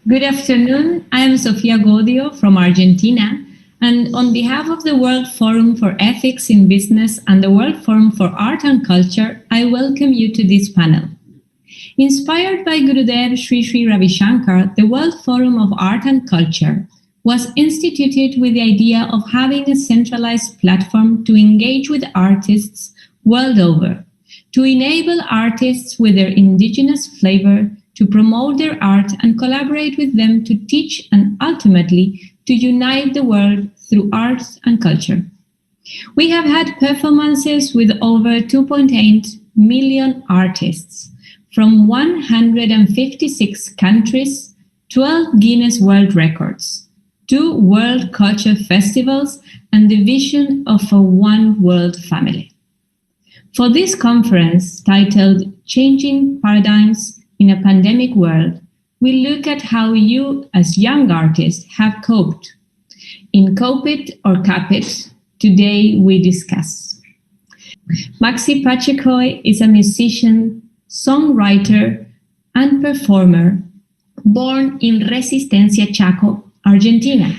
Good afternoon. I am Sofia Godio from Argentina, and on behalf of the World Forum for Ethics in Business and the World Forum for Art and Culture, I welcome you to this panel. Inspired by Gurudev Sri Ravi Shankar, the World Forum of Art and Culture was instituted with the idea of having a centralized platform to engage with artists world over, to enable artists with their indigenous flavor to promote their art and collaborate with them to teach and ultimately to unite the world through arts and culture. We have had performances with over 2.8 million artists from 156 countries, 12 Guinness World Records, 2 World Culture Festivals, and the vision of a one world family. For this conference, titled Changing Paradigms in a Pandemic World, we look at how you, as young artists, have coped. In Cope It or Cap It, today we discuss. Maxi Pacheco is a musician, songwriter, and performer born in Resistencia, Chaco, Argentina.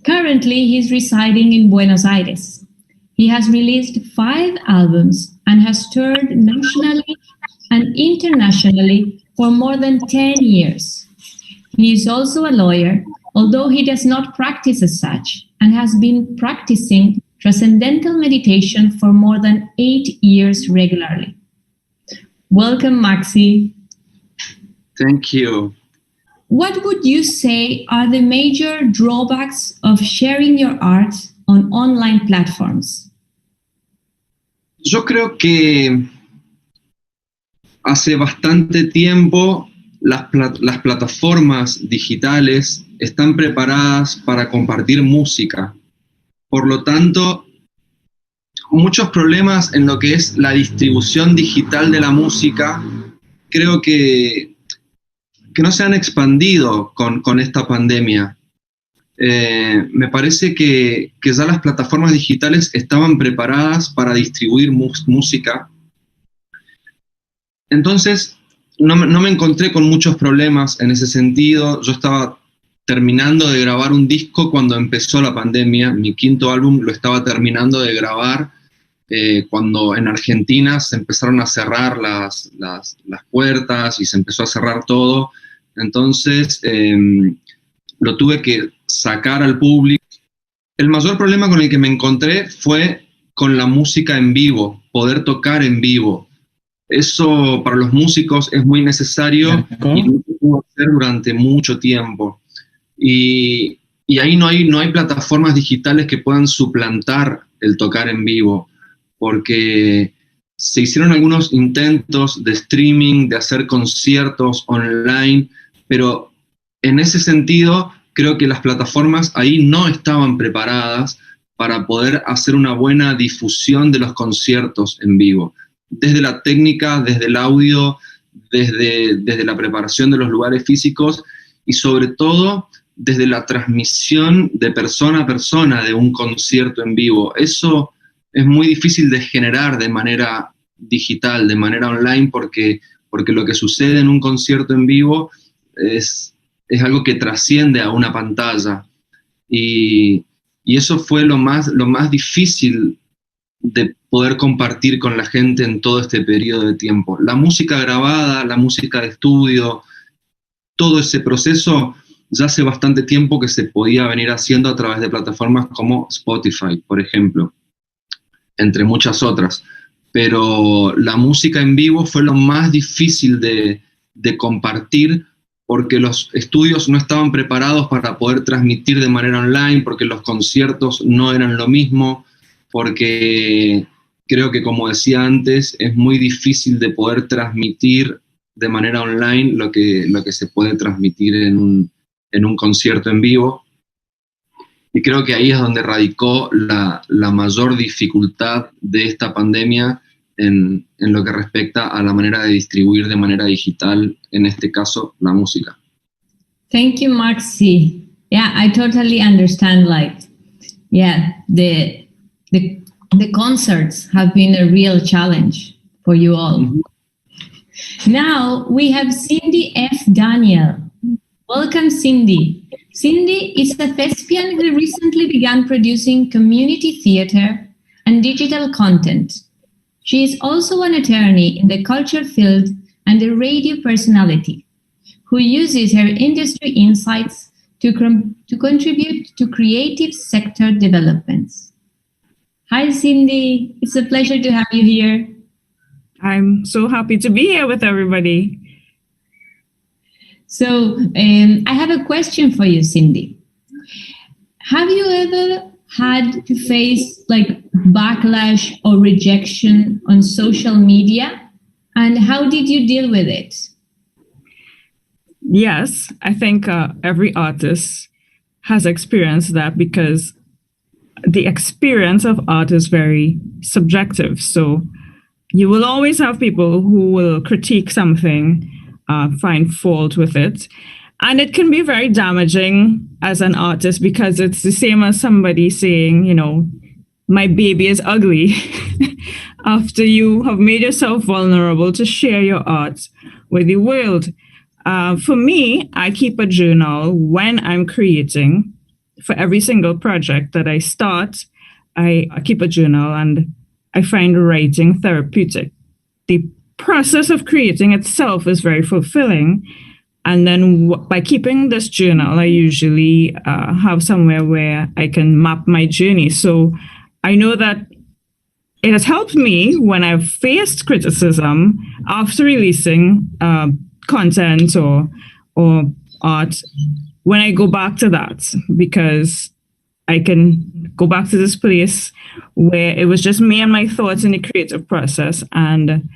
Currently, he's residing in Buenos Aires. He has released 5 albums and has toured nationally and internationally for more than 10 years. He is also a lawyer, although he does not practice as such, and has been practicing transcendental meditation for more than 8 years regularly. Welcome, Maxi. Thank you. What would you say are the major drawbacks of sharing your art on online platforms? Yo creo que hace bastante tiempo las plataformas digitales están preparadas para compartir música. Por lo tanto, muchos problemas en lo que es la distribución digital de la música creo que no se han expandido con esta pandemia. Me parece que ya las plataformas digitales estaban preparadas para distribuir música. Entonces, no me encontré con muchos problemas en ese sentido. Yo estaba terminando de grabar un disco cuando empezó la pandemia. Mi 5º álbum lo estaba terminando de grabar cuando en Argentina se empezaron a cerrar las puertas y se empezó a cerrar todo. Entonces, lo tuve que sacar al público. El mayor problema con el que me encontré fue con la música en vivo, poder tocar en vivo. Eso para los músicos es muy necesario y no se pudo hacer durante mucho tiempo. Y ahí no hay plataformas digitales que puedan suplantar el tocar en vivo, porque se hicieron algunos intentos de streaming, de hacer conciertos online, pero en ese sentido creo que las plataformas ahí no estaban preparadas para poder hacer una buena difusión de los conciertos en vivo. Desde la técnica, desde el audio, desde la preparación de los lugares físicos y sobre todo desde la transmisión de persona a persona de un concierto en vivo. Eso es muy difícil de generar de manera digital, de manera online, porque lo que sucede en un concierto en vivo es algo que trasciende a una pantalla. Y eso fue lo más difícil de poder compartir con la gente en todo este periodo de tiempo. La música grabada, la música de estudio, todo ese proceso ya hace bastante tiempo que se podía venir haciendo a través de plataformas como Spotify, por ejemplo, entre muchas otras. Pero la música en vivo fue lo más difícil de compartir, porque los estudios no estaban preparados para poder transmitir de manera online, porque los conciertos no eran lo mismo, porque creo que, como decía antes, es muy difícil de poder transmitir de manera online lo que se puede transmitir en un concierto en vivo. Y creo que ahí es donde radicó la mayor dificultad de esta pandemia en lo que respecta a la manera de distribuir de manera digital, en este caso, la música. Thank you, Maxi. Yeah, I totally understand. The concerts have been a real challenge for you all. Mm-hmm. Now we have Cindy F. Daniel. Welcome, Cindy. Cindy is a thespian who recently began producing community theater and digital content. She is also an attorney in the culture field and a radio personality who uses her industry insights to contribute to creative sector developments. Hi, Cindy. It's a pleasure to have you here. I'm so happy to be here with everybody. So I have a question for you, Cindy. Have you ever had to face like backlash or rejection on social media? And how did you deal with it? Yes, I think every artist has experienced that because the experience of art is very subjective. So you will always have people who will critique something, find fault with it. And it can be very damaging as an artist because it's the same as somebody saying, you know, my baby is ugly after you have made yourself vulnerable to share your art with the world. For me, I keep a journal when I'm creating. For every single project that I start, I keep a journal and I find writing therapeutic. The process of creating itself is very fulfilling. And then by keeping this journal, I usually have somewhere where I can map my journey. So I know that it has helped me when I've faced criticism after releasing content or art, when I go back to that, because I can go back to this place where it was just me and my thoughts in the creative process. And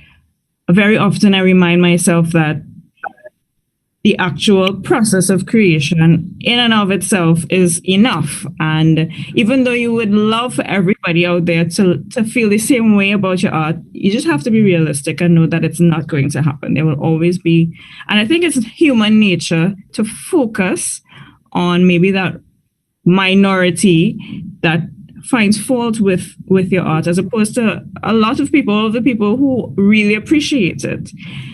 very often I remind myself that the actual process of creation in and of itself is enough. And even though you would love for everybody out there to feel the same way about your art, you just have to be realistic and know that it's not going to happen. There will always be, and I think it's human nature to focus on maybe that minority that finds fault with your art, as opposed to a lot of people, the people who really appreciate it.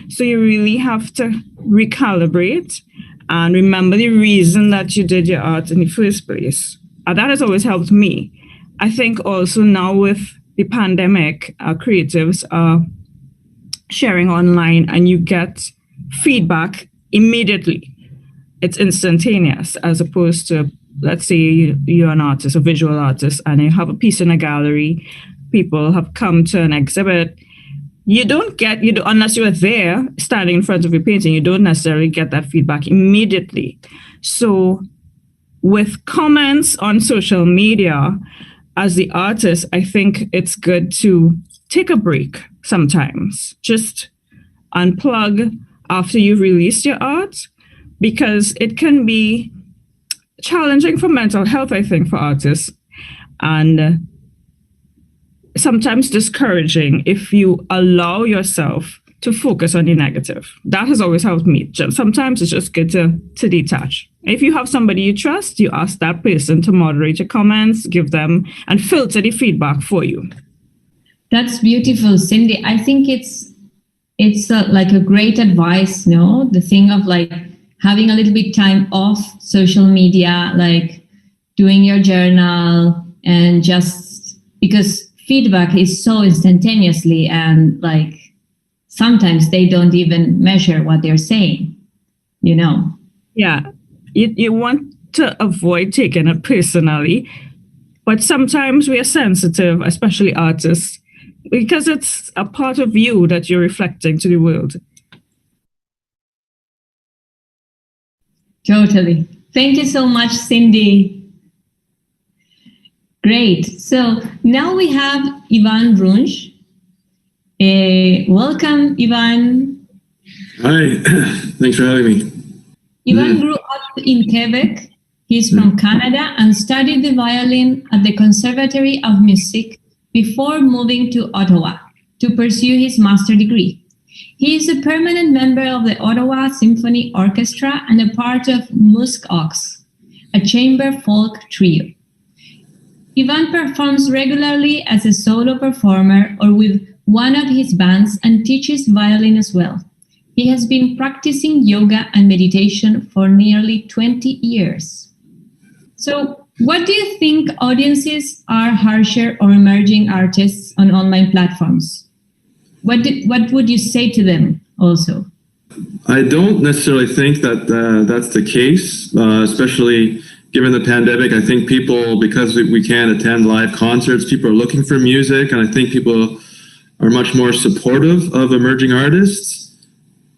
So you really have to recalibrate and remember the reason that you did your art in the first place. That has always helped me. I think also now with the pandemic, creatives are sharing online and you get feedback immediately. It's instantaneous, as opposed to, let's say you're an artist, a visual artist, and you have a piece in a gallery, people have come to an exhibit. You don't, unless you are there standing in front of your painting, you don't necessarily get that feedback immediately. So with comments on social media, as the artist, I think it's good to take a break sometimes. Just unplug after you've released your art, because it can be challenging for mental health, I think, for artists, and sometimes discouraging if you allow yourself to focus on the negative. That has always helped me. Sometimes it's just good to detach. If you have somebody you trust, you ask that person to moderate your comments, give them, and filter the feedback for you. That's beautiful, Cindy. I think it's like a great advice, no? The thing of like having a little bit time off social media, like doing your journal, and just because feedback is so instantaneously, and like sometimes they don't even measure what they're saying, you know? Yeah, you want to avoid taking it personally, but sometimes we are sensitive, especially artists, because it's a part of you that you're reflecting to the world. Totally. Thank you so much, Cindy. Great. So now we have Ivan Runge. Welcome, Ivan. Hi. Thanks for having me. Ivan grew up in Quebec. He's from Canada and studied the violin at the Conservatory of Music before moving to Ottawa to pursue his master's degree. He is a permanent member of the Ottawa Symphony Orchestra and a part of Musk Ox, a chamber folk trio. Ivan performs regularly as a solo performer or with one of his bands and teaches violin as well. he has been practicing yoga and meditation for nearly 20 years. So, what do you think audiences are harsher or emerging artists on online platforms? What would you say to them also? I don't necessarily think that that's the case, especially given the pandemic. I think people, because we can't attend live concerts, people are looking for music, and I think people are much more supportive of emerging artists.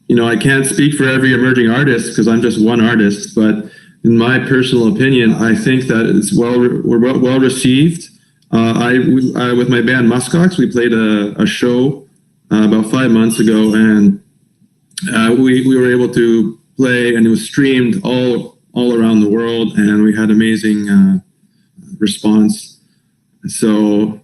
You know, I can't speak for every emerging artist because I'm just one artist, but in my personal opinion, I think that it's we're well received. With my band Muskox, we played a show about 5 months ago, and we were able to play, and it was streamed all around the world, and we had amazing response. So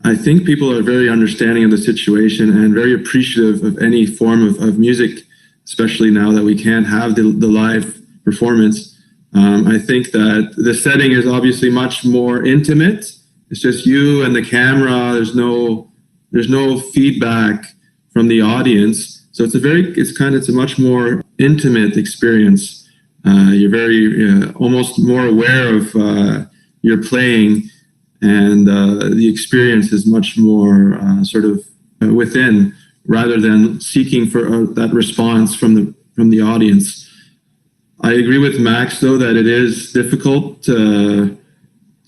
I think people are very understanding of the situation and very appreciative of any form of music, especially now that we can't have the live performance. I think that the setting is obviously much more intimate. It's just you and the camera. There's no feedback from the audience. So it's a much more intimate experience. You're very almost more aware of your playing, and the experience is much more sort of within, rather than seeking for that response from the audience. I agree with Max, though, that it is difficult to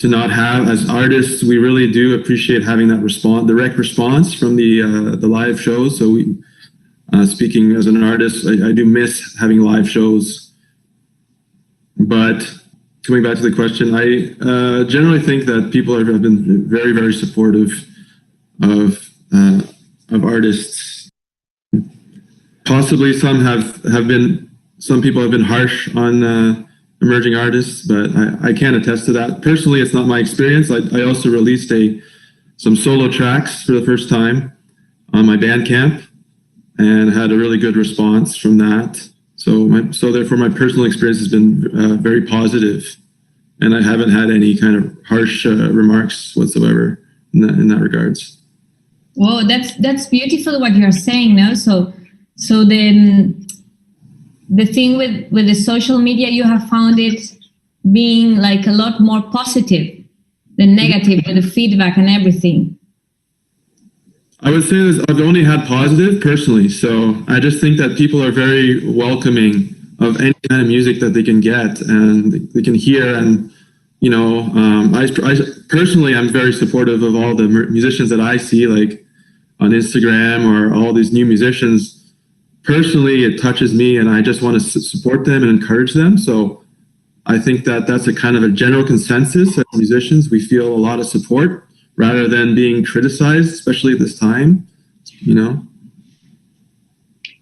not have, as artists, we really do appreciate having that direct response from the live shows. So speaking as an artist, I do miss having live shows. But coming back to the question, I generally think that people have been very, very supportive of artists. Possibly some people have been harsh on emerging artists, but I can't attest to that. Personally, it's not my experience. I also released some solo tracks for the first time on my Bandcamp, and had a really good response from that. So therefore, my personal experience has been very positive, and I haven't had any kind of harsh remarks whatsoever in that regards. Whoa, that's beautiful what you're saying now. So then the thing with the social media, you have found it being like a lot more positive than negative with the feedback and everything. I would say I've only had positive personally. So I just think that people are very welcoming of any kind of music that they can get and they can hear. And, you know, I personally, I'm very supportive of all the musicians that I see, like on Instagram or all these new musicians. Personally, it touches me, and I just want to support them and encourage them. So I think that that's a kind of a general consensus as musicians. We feel a lot of support rather than being criticized, especially at this time, you know.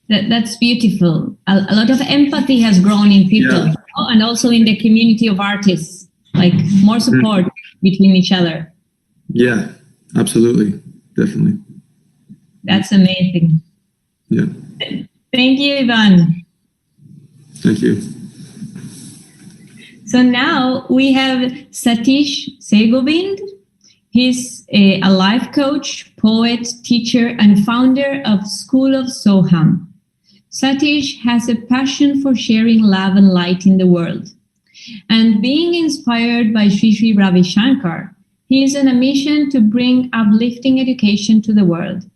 That's beautiful. A lot of empathy has grown in people, and also in the community of artists, like more support between each other. Yeah, absolutely. Definitely. That's amazing. Yeah. Thank you, Ivan. Thank you. So now we have Satish Segovind. He's a life coach, poet, teacher, and founder of School of Soham. Satish has a passion for sharing love and light in the world. And being inspired by Sri Ravi Shankar, he is on a mission to bring uplifting education to the world.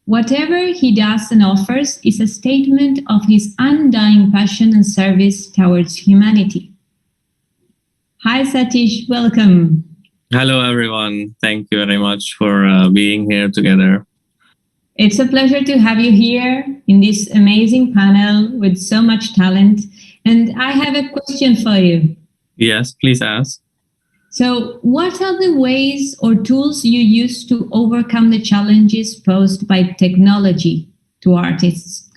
Whatever he does and offers is a statement of his undying passion and service towards humanity. Hi, Satish. Welcome. Hello, everyone. Thank you very much for being here together. It's a pleasure to have you here in this amazing panel with so much talent. And I have a question for you. Yes, please ask. So what are the ways or tools you use to overcome the challenges posed by technology to artists?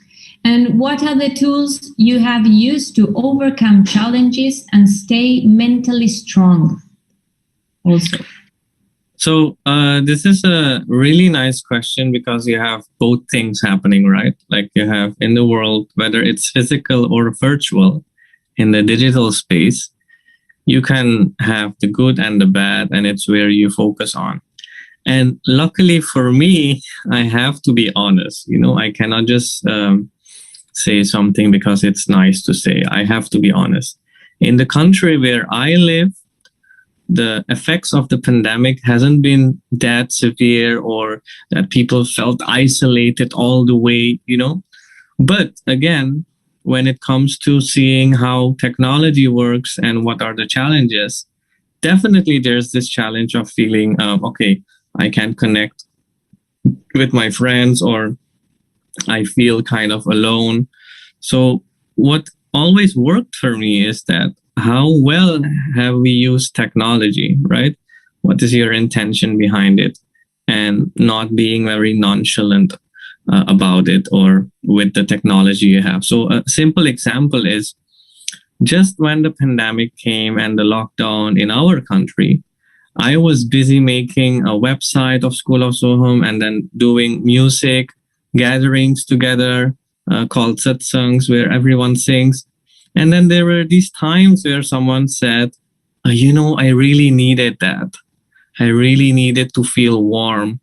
And what are the tools you have used to overcome challenges and stay mentally strong also? So this is a really nice question because you have both things happening, right? Like you have in the world, whether it's physical or virtual, in the digital space, you can have the good and the bad, and it's where you focus on. And luckily for me, I have to be honest. You know, I cannot just say something because it's nice to say. I have to be honest. In the country where I live, the effects of the pandemic hasn't been that severe or that people felt isolated all the way, But again, when it comes to seeing how technology works and what are the challenges, definitely there's this challenge of feeling, okay, I can't connect with my friends, or I feel kind of alone. So what always worked for me is that how well have we used technology, right? What is your intention behind it? And not being very nonchalant about it or with the technology you have. So a simple example is just when the pandemic came and the lockdown in our country, I was busy making a website of School of Soham and then doing music gatherings together called satsangs where everyone sings. And then there were these times where someone said, I really needed that. I really needed to feel warm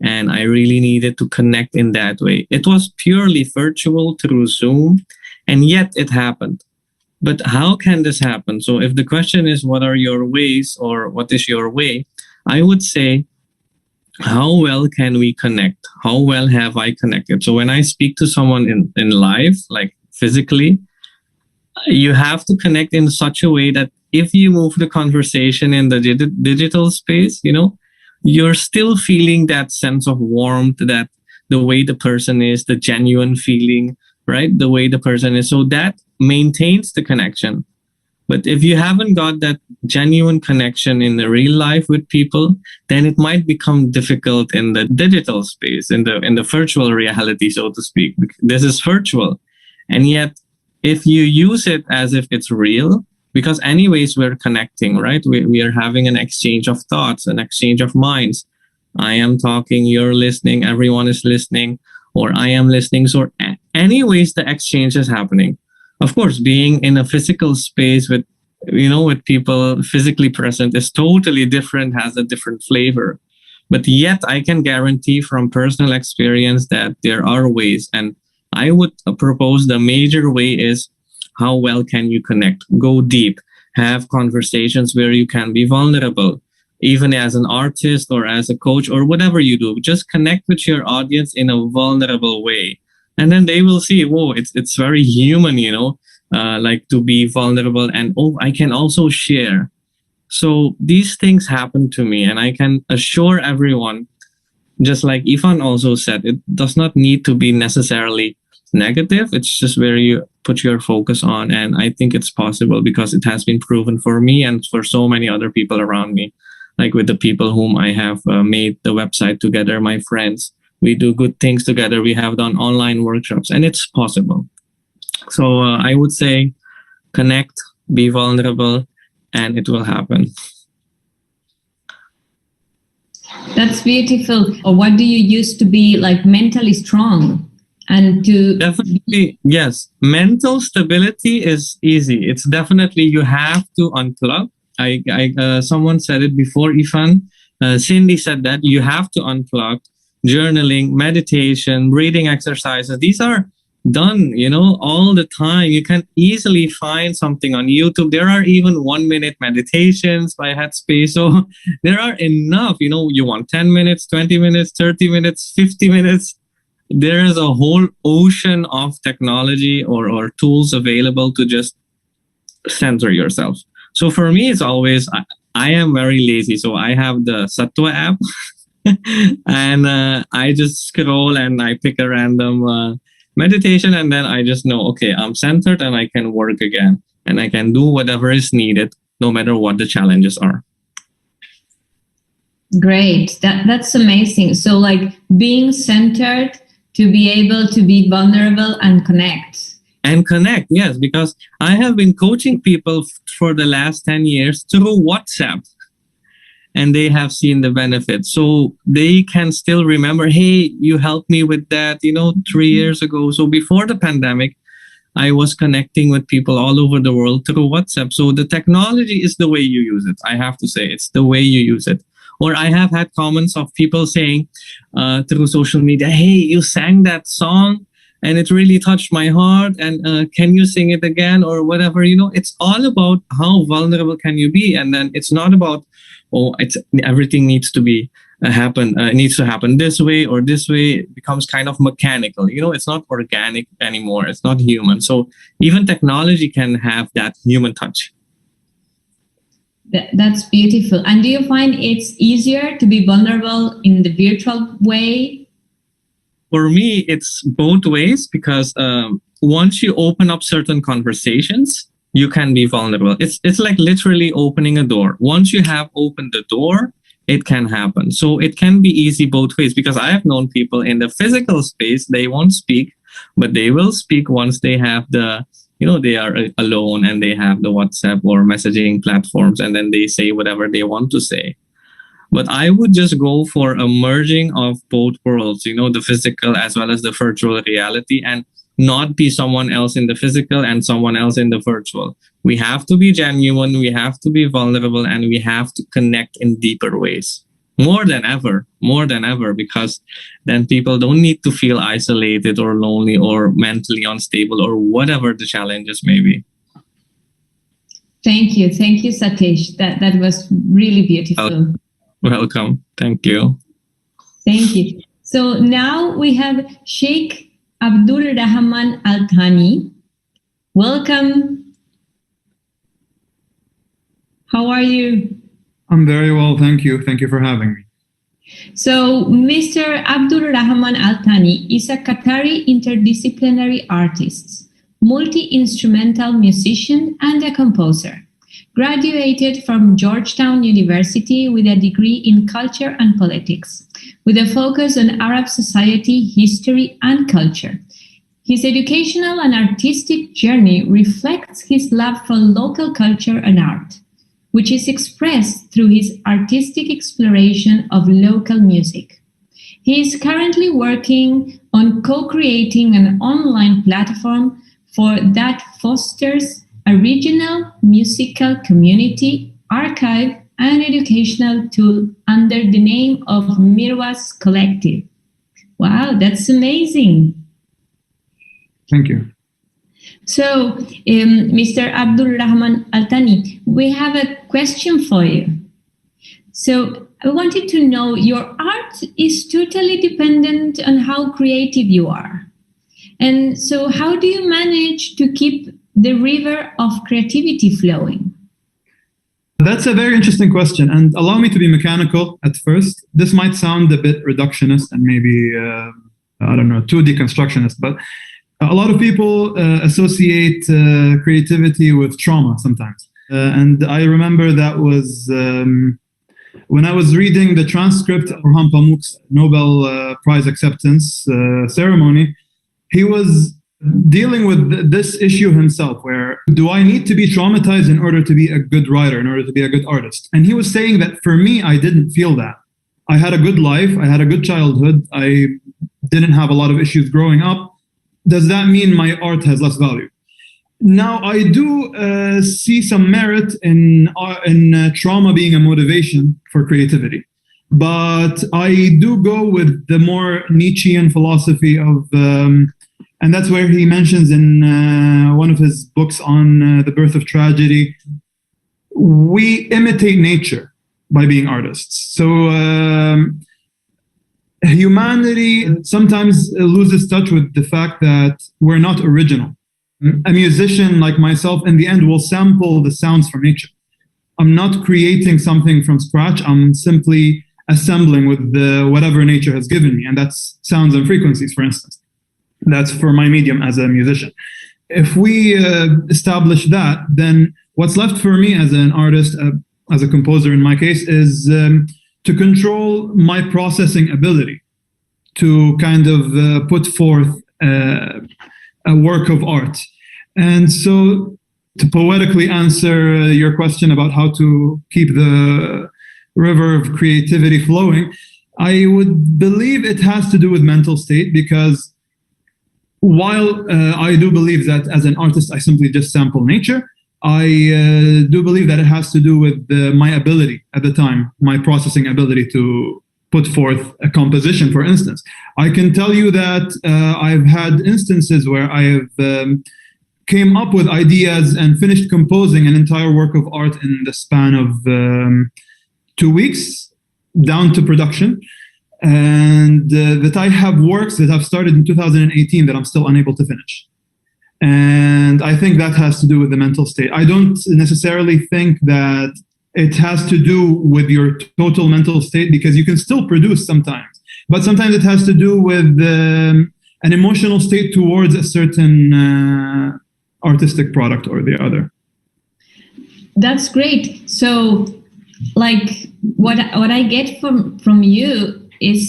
and I really needed to connect in that way. It was purely virtual through Zoom, and yet it happened. But how can this happen? So if the question is, what are your ways or what is your way? I would say, how well can we connect? How well have I connected? So when I speak to someone in live, like physically, you have to connect in such a way that if you move the conversation in the digital space, you're still feeling that sense of warmth, that the way the person is, the genuine feeling, right? The way the person is. So that maintains the connection. But if you haven't got that genuine connection in the real life with people, then it might become difficult in the digital space, in the virtual reality, so to speak. This is virtual. And yet, if you use it as if it's real, because anyways, we're connecting, right? We are having an exchange of thoughts, an exchange of minds. I am talking, you're listening, everyone is listening, or I am listening. So anyways, the exchange is happening. Of course, being in a physical space with people physically present is totally different, has a different flavor. But yet I can guarantee from personal experience that there are ways. And I would propose the major way is, how well can you connect? Go deep, have conversations where you can be vulnerable, even as an artist or as a coach or whatever you do. Just connect with your audience in a vulnerable way. And then they will see, whoa, it's very human, like to be vulnerable. And I can also share. So these things happen to me, and I can assure everyone, just like Ifan also said, it does not need to be necessarily negative. It's just where you put your focus on. And I think it's possible because it has been proven for me and for so many other people around me, like with the people whom I have made the website together, my friends. We do good things together. We have done online workshops, and it's possible. So I would say connect, be vulnerable, and it will happen. That's beautiful. Or what do you use to be like mentally strong? And to definitely, yes, mental stability is easy. It's definitely, you have to unplug. Someone said it before, Ifan. Cindy said that you have to unplug. Journaling, meditation, breathing exercises, these are done, all the time. You can easily find something on YouTube. There are even 1-minute meditations by Headspace. So there are enough, you want 10 minutes, 20 minutes, 30 minutes, 50 minutes. There is a whole ocean of technology or tools available to just center yourself. So for me, it's always, I am very lazy. So I have the Sattva app and I just scroll and I pick a random meditation, and then I just know, okay, I'm centered and I can work again and I can do whatever is needed, no matter what the challenges are. Great. That's amazing. So like being centered to be able to be vulnerable and connect. And connect, yes, because I have been coaching people for the last 10 years through WhatsApp, and they have seen the benefits. So they can still remember, hey, you helped me with that, 3 years ago. So before the pandemic, I was connecting with people all over the world through WhatsApp. So the technology is the way you use it. I have to say, it's the way you use it. Or I have had comments of people saying through social media, hey, you sang that song and it really touched my heart, and can you sing it again or whatever. It's all about how vulnerable can you be, and then it's not about, it's everything needs to be needs to happen this way or this way. It becomes kind of mechanical. It's not organic anymore. It's not human. So even technology can have that human touch. That's beautiful. And do you find it's easier to be vulnerable in the virtual way? For me, it's both ways, because once you open up certain conversations, you can be vulnerable. It's like literally opening a door. Once you have opened the door, it can happen. So it can be easy both ways, because I have known people in the physical space, they won't speak, but they will speak once they have they are alone and they have the WhatsApp or messaging platforms, and then they say whatever they want to say. But I would just go for a merging of both worlds, the physical as well as the virtual reality, and not be someone else in the physical and someone else in the virtual. We have to be genuine, we have to be vulnerable, and we have to connect in deeper ways. More than ever, because then people don't need to feel isolated or lonely or mentally unstable or whatever the challenges may be. Thank you, Satish. That was really beautiful. Welcome. Thank you. Thank you. So now we have Sheikh Abdul Rahman Al Thani. Welcome. How are you? I'm very well, thank you. Thank you for having me. So, Mr. Abdul Rahman Al Thani is a Qatari interdisciplinary artist, multi-instrumental musician, and a composer. Graduated from Georgetown University with a degree in culture and politics, with a focus on Arab society, history, and culture. His educational and artistic journey reflects his love for local culture and art, which is expressed through his artistic exploration of local music. He is currently working on co-creating an online platform that fosters a regional musical community, archive, and educational tool under the name of Mirwas Collective. Wow, that's amazing. Thank you. So, Mr. Abdul Rahman Al Thani, we have a question for you. So, I wanted to know, your art is totally dependent on how creative you are. And so, how do you manage to keep the river of creativity flowing? That's a very interesting question. And allow me to be mechanical at first. This might sound a bit reductionist and maybe, too deconstructionist, but a lot of people associate creativity with trauma sometimes. And I remember that was when I was reading the transcript of Orhan Pamuk's Nobel Prize acceptance ceremony. He was dealing with this issue himself, where do I need to be traumatized in order to be a good writer, in order to be a good artist? And he was saying that for me, I didn't feel that. I had a good life, I had a good childhood, I didn't have a lot of issues growing up. Does that mean my art has less value? Now, I do see some merit in trauma being a motivation for creativity. But I do go with the more Nietzschean philosophy of, and that's where he mentions in one of his books on the birth of tragedy, we imitate nature by being artists. So humanity sometimes loses touch with the fact that we're not original. A musician like myself, in the end, will sample the sounds from nature. I'm not creating something from scratch. I'm simply assembling with whatever nature has given me. And that's sounds and frequencies, for instance. That's for my medium as a musician. If we establish that, then what's left for me as an artist, as a composer in my case, is to control my processing ability to kind of put forth a work of art. And so to poetically answer your question about how to keep the river of creativity flowing, I would believe it has to do with mental state, because while I do believe that as an artist, I simply just sample nature, I do believe that it has to do with my ability at the time, my processing ability to put forth a composition, for instance. I can tell you that I've had instances where I have came up with ideas and finished composing an entire work of art in the span of 2 weeks down to production. And that I have works that I've started in 2018 that I'm still unable to finish. And I think that has to do with the mental state. I don't necessarily think that it has to do with your total mental state, because you can still produce sometimes. But sometimes it has to do with an emotional state towards a certain artistic product or the other. That's great. So, like, what I get from you is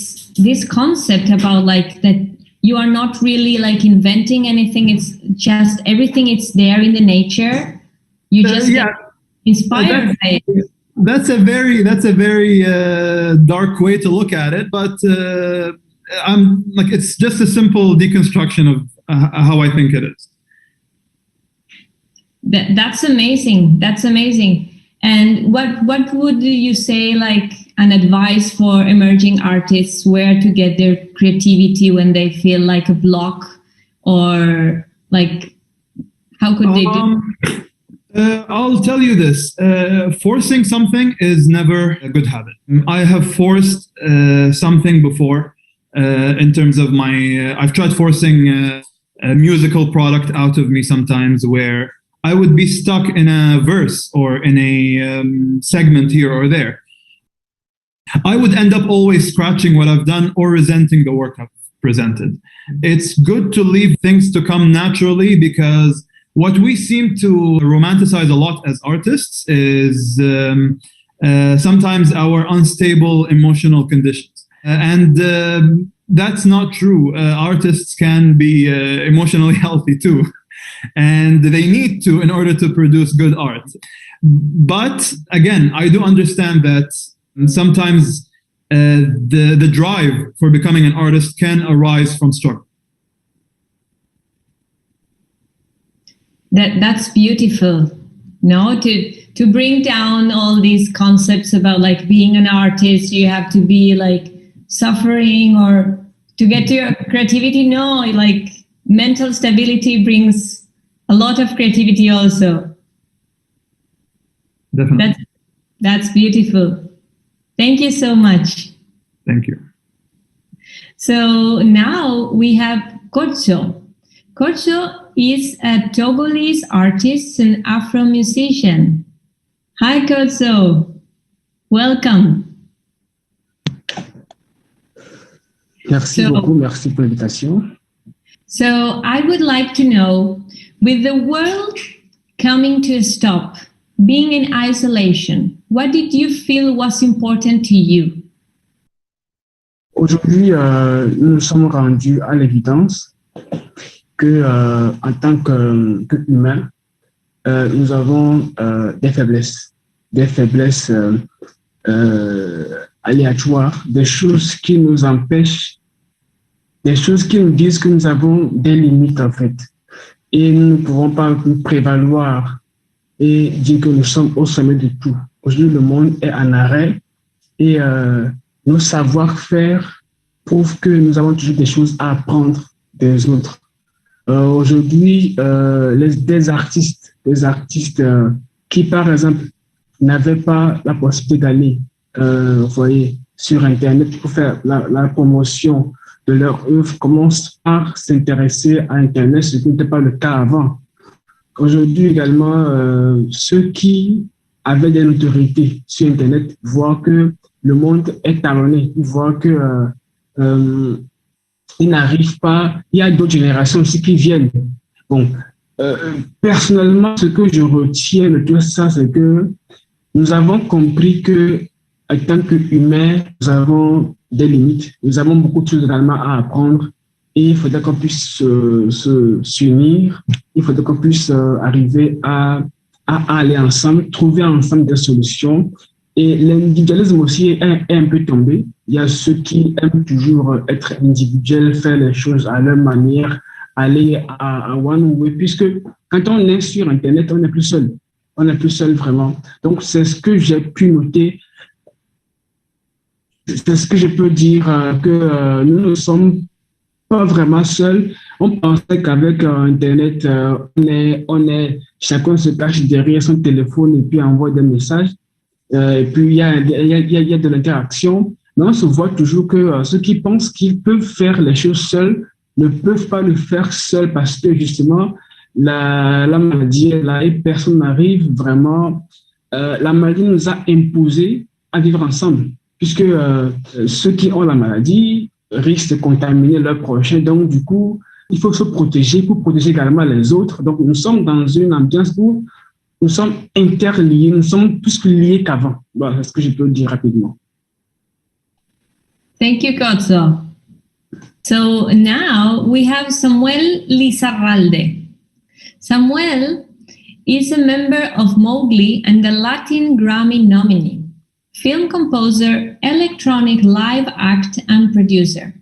this concept about like that you are not really like inventing anything. It's just everything. It's there in the nature. You just get inspired by it. That's a very dark way to look at it, but I'm like, it's just a simple deconstruction of how I think it is. That's amazing. That's amazing. And what would you say, like an advice for emerging artists, where to get their creativity when they feel like a block, or like how could they do? I'll tell you this, forcing something is never a good habit. I have forced something before in terms of I've tried forcing a musical product out of me sometimes, where I would be stuck in a verse or in a segment here or there. I would end up always scratching what I've done or resenting the work I've presented. It's good to leave things to come naturally, because what we seem to romanticize a lot as artists is sometimes our unstable emotional conditions. And that's not true. Artists can be emotionally healthy too. And they need to in order to produce good art. But again, I do understand that sometimes the drive for becoming an artist can arise from struggle. That's beautiful. No, to bring down all these concepts about like being an artist, you have to be like suffering, or to get to your creativity. No, like mental stability brings a lot of creativity also. Definitely. That's beautiful. Thank you so much. Thank you. So now we have Korcho. Korcho is a Togolese artist and Afro musician. Hi, Korcho. Welcome. Merci beaucoup. Merci pour l'invitation. So I would like to know, with the world coming to a stop, being in isolation, what did you feel was important to you? Aujourd'hui, nous nous sommes rendus à l'évidence que, en tant qu'humains, nous avons des faiblesses aléatoires, des choses qui nous empêchent, des choses qui nous disent que nous avons des limites en fait. Et nous ne pouvons pas nous prévaloir et dire que nous sommes au sommet de tout. Aujourd'hui, le monde est en arrêt et nos savoir-faire prouvent que nous avons toujours des choses à apprendre des autres. Aujourd'hui, des artistes qui, par exemple, n'avaient pas la possibilité d'aller, vous voyez, sur Internet pour faire la promotion de leur œuvre, commencent par s'intéresser à Internet, ce qui n'était pas le cas avant. Aujourd'hui également, ceux qui avaient des autorités sur Internet voient que le monde est talonné, ils voient que ils n'arrivent pas, il y a d'autres générations aussi qui viennent. Bon, personnellement, ce que je retiens de tout ça, c'est que nous avons compris que, en tant qu'humains, nous avons des limites, nous avons beaucoup de choses également à apprendre et il faudrait qu'on puisse s'unir, il faudrait qu'on puisse arriver à aller ensemble, trouver ensemble des solutions. Et l'individualisme aussi est un peu tombé. Il y a ceux qui aiment toujours être individuels, faire les choses à leur manière, aller à one way, puisque quand on est sur Internet, on n'est plus seul. On n'est plus seul vraiment. Donc, c'est ce que j'ai pu noter. c'est ce que je peux dire, que nous ne sommes pas vraiment seuls. On pensait qu'avec Internet, chacun se cache derrière son téléphone et puis envoie des messages. Et puis, il y a de l'interaction. Mais on se voit toujours que ceux qui pensent qu'ils peuvent faire les choses seuls ne peuvent pas le faire seuls parce que justement, la maladie est là et personne n'arrive vraiment. La maladie nous a imposé à vivre ensemble, puisque ceux qui ont la maladie risquent de contaminer leurs prochains. Donc, du coup, il faut se protéger pour protéger également les autres. Donc, nous sommes dans une ambiance où nous sommes interliés, nous sommes plus liés qu'avant. Voilà, c'est ce que je peux dire rapidement. Thank you, Kotso. So now we have Samuel Lizarralde. Samuel is a member of Mowgli and the Latin Grammy nominee, film composer, electronic live act, and producer.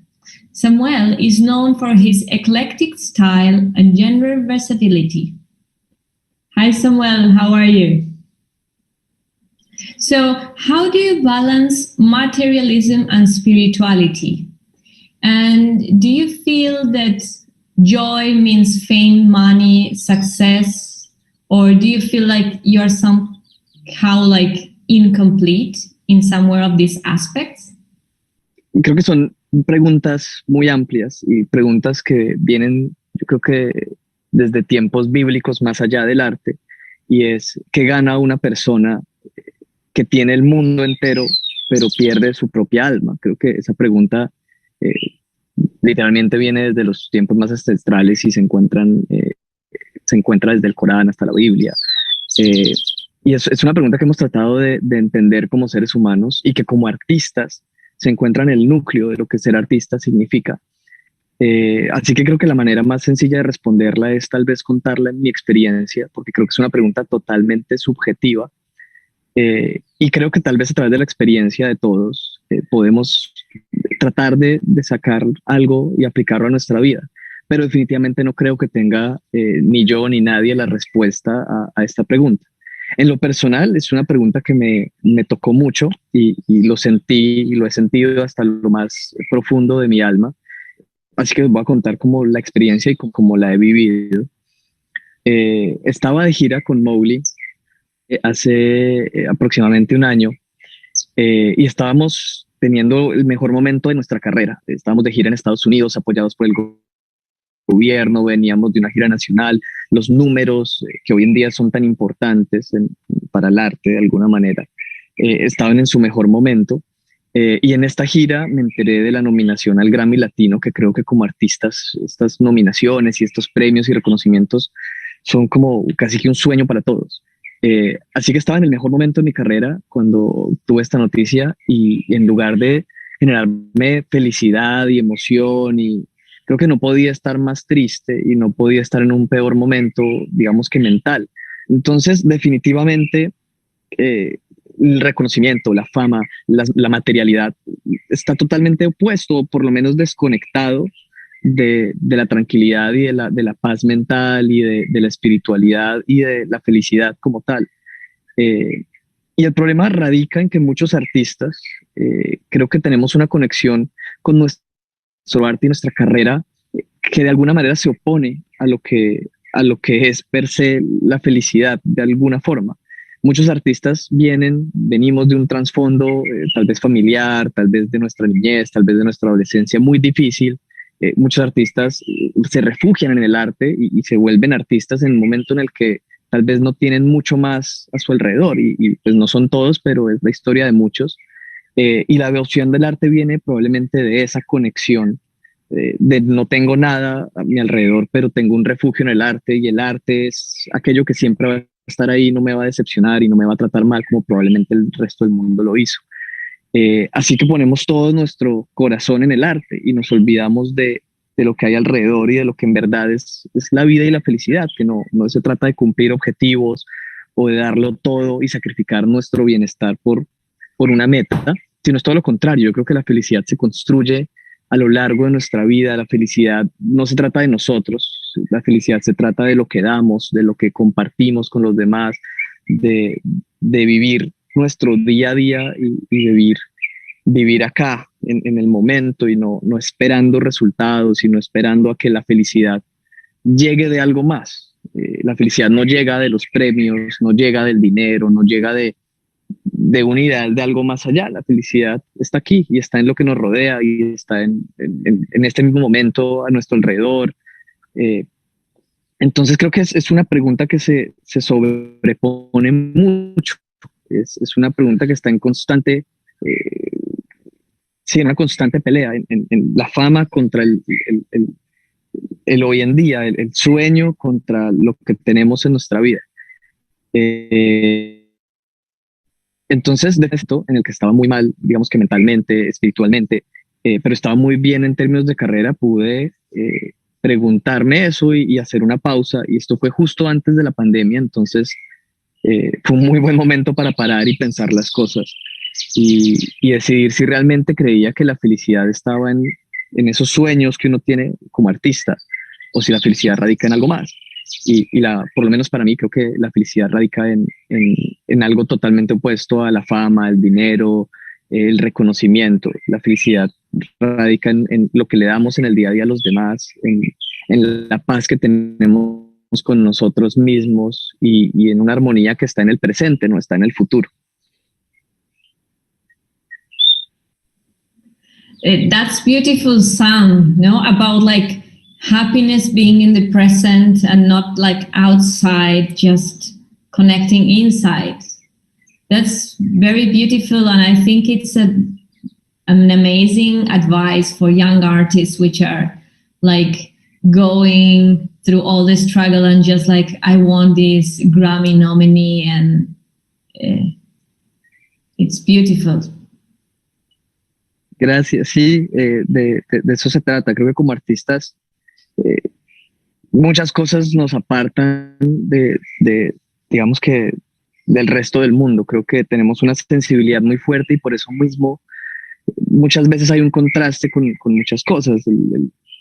Samuel is known for his eclectic style and genre versatility. Hi, Samuel, how are you? So, how do you balance materialism and spirituality? And do you feel that joy means fame, money, success? Or do you feel like you're somehow like incomplete in somewhere of these aspects? Creo que son preguntas muy amplias y preguntas que vienen, yo creo que desde tiempos bíblicos más allá del arte, y es ¿qué gana una persona que tiene el mundo entero pero pierde su propia alma? Creo que esa pregunta literalmente viene desde los tiempos más ancestrales y se encuentra desde el Corán hasta la Biblia. Y es una pregunta que hemos tratado de entender como seres humanos y que como artistas se encuentra en el núcleo de lo que ser artista significa. Así que creo que la manera más sencilla de responderla es tal vez contarla en mi experiencia, porque creo que es una pregunta totalmente subjetiva. Y creo que tal vez a través de la experiencia de todos podemos tratar de sacar algo y aplicarlo a nuestra vida. Pero definitivamente no creo que tenga ni yo ni nadie la respuesta a esta pregunta. En lo personal es una pregunta que me tocó mucho y lo sentí y lo he sentido hasta lo más profundo de mi alma. Así que les voy a contar como la experiencia y como la he vivido. Estaba de gira con Mowgli hace aproximadamente un año y estábamos teniendo el mejor momento de nuestra carrera. Estábamos de gira en Estados Unidos apoyados por el gobierno, veníamos de una gira nacional, los números que hoy en día son tan importantes para el arte de alguna manera, estaban en su mejor momento. Y en esta gira me enteré de la nominación al Grammy Latino, que creo que como artistas estas nominaciones y estos premios y reconocimientos son como casi que un sueño para todos. Así que estaba en el mejor momento de mi carrera cuando tuve esta noticia y en lugar de generarme felicidad y emoción, y creo que no podía estar más triste y no podía estar en un peor momento, digamos que mental. Entonces definitivamente el reconocimiento, la fama, la materialidad está totalmente opuesto, o por lo menos desconectado de la tranquilidad y de la paz mental y de la espiritualidad y de la felicidad como tal. Y el problema radica en que muchos artistas creo que tenemos una conexión con nuestro arte y nuestra carrera que de alguna manera se opone a lo que es per se la felicidad de alguna forma. Muchos artistas venimos de un trasfondo tal vez familiar, tal vez de nuestra niñez, tal vez de nuestra adolescencia muy difícil. Muchos artistas se refugian en el arte y se vuelven artistas en un momento en el que tal vez no tienen mucho más a su alrededor y pues no son todos, pero es la historia de muchos. Y la devoción del arte viene probablemente de esa conexión, de no tengo nada a mi alrededor, pero tengo un refugio en el arte, y el arte es aquello que siempre va a estar ahí, no me va a decepcionar y no me va a tratar mal como probablemente el resto del mundo lo hizo. Así que ponemos todo nuestro corazón en el arte y nos olvidamos de lo que hay alrededor y de lo que en verdad es la vida y la felicidad, que no se trata de cumplir objetivos o de darlo todo y sacrificar nuestro bienestar por una meta, sino es todo lo contrario. Yo creo que la felicidad se construye a lo largo de nuestra vida. La felicidad no se trata de nosotros, la felicidad se trata de lo que damos, de lo que compartimos con los demás, de vivir nuestro día a día y vivir vivir acá, en el momento, y no esperando resultados, sino esperando a que la felicidad llegue de algo más. La felicidad no llega de los premios, no llega del dinero, no llega de un ideal de algo más allá. La felicidad está aquí y está en lo que nos rodea y está en este mismo momento a nuestro alrededor. Entonces creo que es una pregunta que se sobrepone mucho. Es una pregunta que está en constante, sí, en una constante pelea, en la fama contra el hoy en día, el sueño contra lo que tenemos en nuestra vida. Entonces, de esto en el que estaba muy mal, digamos que mentalmente, espiritualmente, pero estaba muy bien en términos de carrera, pude preguntarme eso y hacer una pausa. Y esto fue justo antes de la pandemia, entonces fue un muy buen momento para parar y pensar las cosas y decidir si realmente creía que la felicidad estaba en esos sueños que uno tiene como artista o si la felicidad radica en algo más. Por lo menos para mí, creo que la felicidad radica en algo totalmente opuesto a la fama, el dinero, el reconocimiento. La felicidad radica en lo que le damos en el día a día a los demás, en la paz que tenemos con nosotros mismos y en una armonía que está en el presente, no está en el futuro. That's beautiful, Sam, no? About like happiness being in the present and not like outside, just connecting inside. That's very beautiful, and I think it's an amazing advice for young artists which are like going through all the struggle and just like, I want this Grammy nominee, and it's beautiful. Gracias, sí, de eso se trata. Creo que como artistas muchas cosas nos apartan digamos que del resto del mundo. Creo que tenemos una sensibilidad muy fuerte y por eso mismo muchas veces hay un contraste con muchas cosas.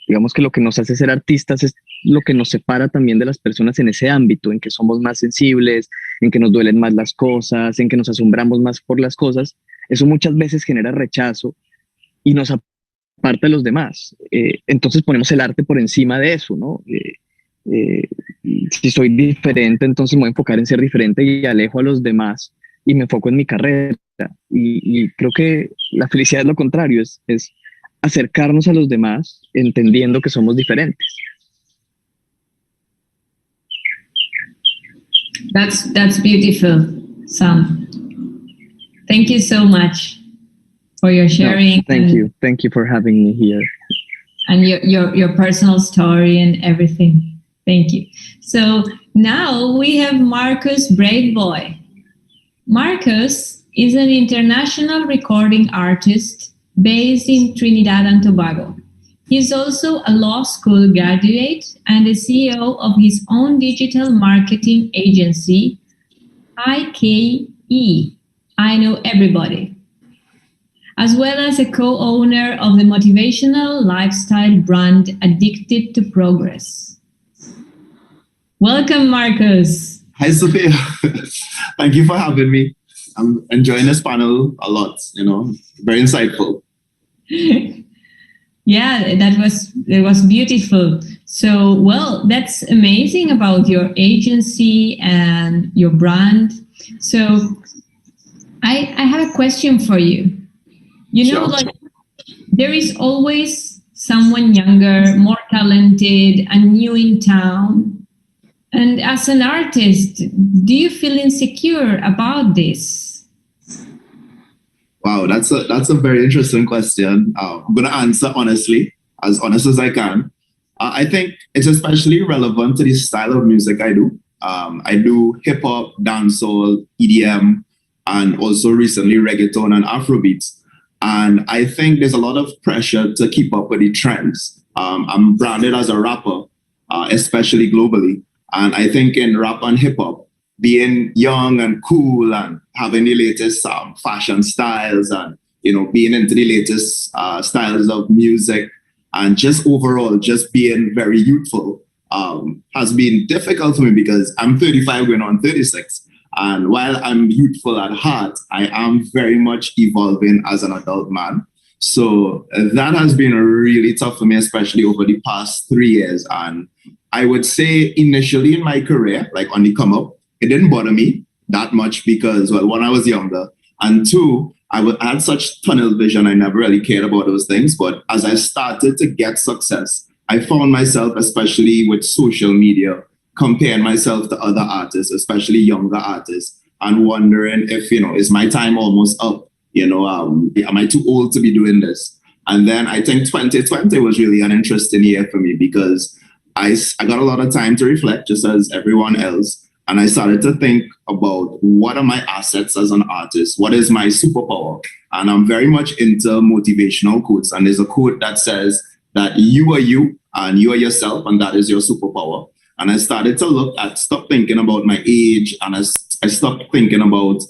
Digamos que lo que nos hace ser artistas es lo que nos separa también de las personas en ese ámbito, en que somos más sensibles, en que nos duelen más las cosas, en que nos asombramos más por las cosas. Eso muchas veces genera rechazo y nos aparta de los demás. Entonces ponemos el arte por encima de eso, ¿no? Si soy diferente, entonces me voy a enfocar en ser diferente y alejo a los demás y me enfoco en mi carrera. Y creo que la felicidad es lo contrario, es acercarnos a los demás entendiendo que somos diferentes. That's beautiful, Sam. Thank you so much for your sharing. No, thank you for having me here. And your personal story and everything. Thank you. So now we have Marcus Braveboy. Marcus is an international recording artist based in Trinidad and Tobago. He's also a law school graduate and the CEO of his own digital marketing agency, IKE, I Know Everybody, as well as a co-owner of the motivational lifestyle brand Addicted to Progress. Welcome, Marcus. Hi, Sophia. Thank you for having me. I'm enjoying this panel a lot, very insightful. Yeah, it was beautiful. So, well, that's amazing about your agency and your brand. So I have a question for you. Sure. Like there is always someone younger, more talented, and new in town. And as an artist, do you feel insecure about this? Wow, that's a very interesting question. I'm going to answer honestly, as honest as I can. I think it's especially relevant to the style of music I do. I do hip hop, dancehall, EDM, and also recently reggaeton and Afrobeats. And I think there's a lot of pressure to keep up with the trends. I'm branded as a rapper, especially globally. And I think in rap and hip hop, being young and cool and having the latest fashion styles and, being into the latest styles of music and just overall just being very youthful has been difficult for me because I'm 35 going on 36. And while I'm youthful at heart, I am very much evolving as an adult man. So that has been really tough for me, especially over the past 3 years. And I would say initially in my career, like on the come up, it didn't bother me that much because, well, one, I was younger, and two, I had such tunnel vision. I never really cared about those things. But as I started to get success, I found myself, especially with social media, comparing myself to other artists, especially younger artists, and wondering if, is my time almost up? Am I too old to be doing this? And then I think 2020 was really an interesting year for me because I got a lot of time to reflect, just as everyone else. And I started to think about what are my assets as an artist? What is my superpower? And I'm very much into motivational quotes. And there's a quote that says that you are you and you are yourself, and that is your superpower. And I started to stop thinking about my age, and I stopped thinking about,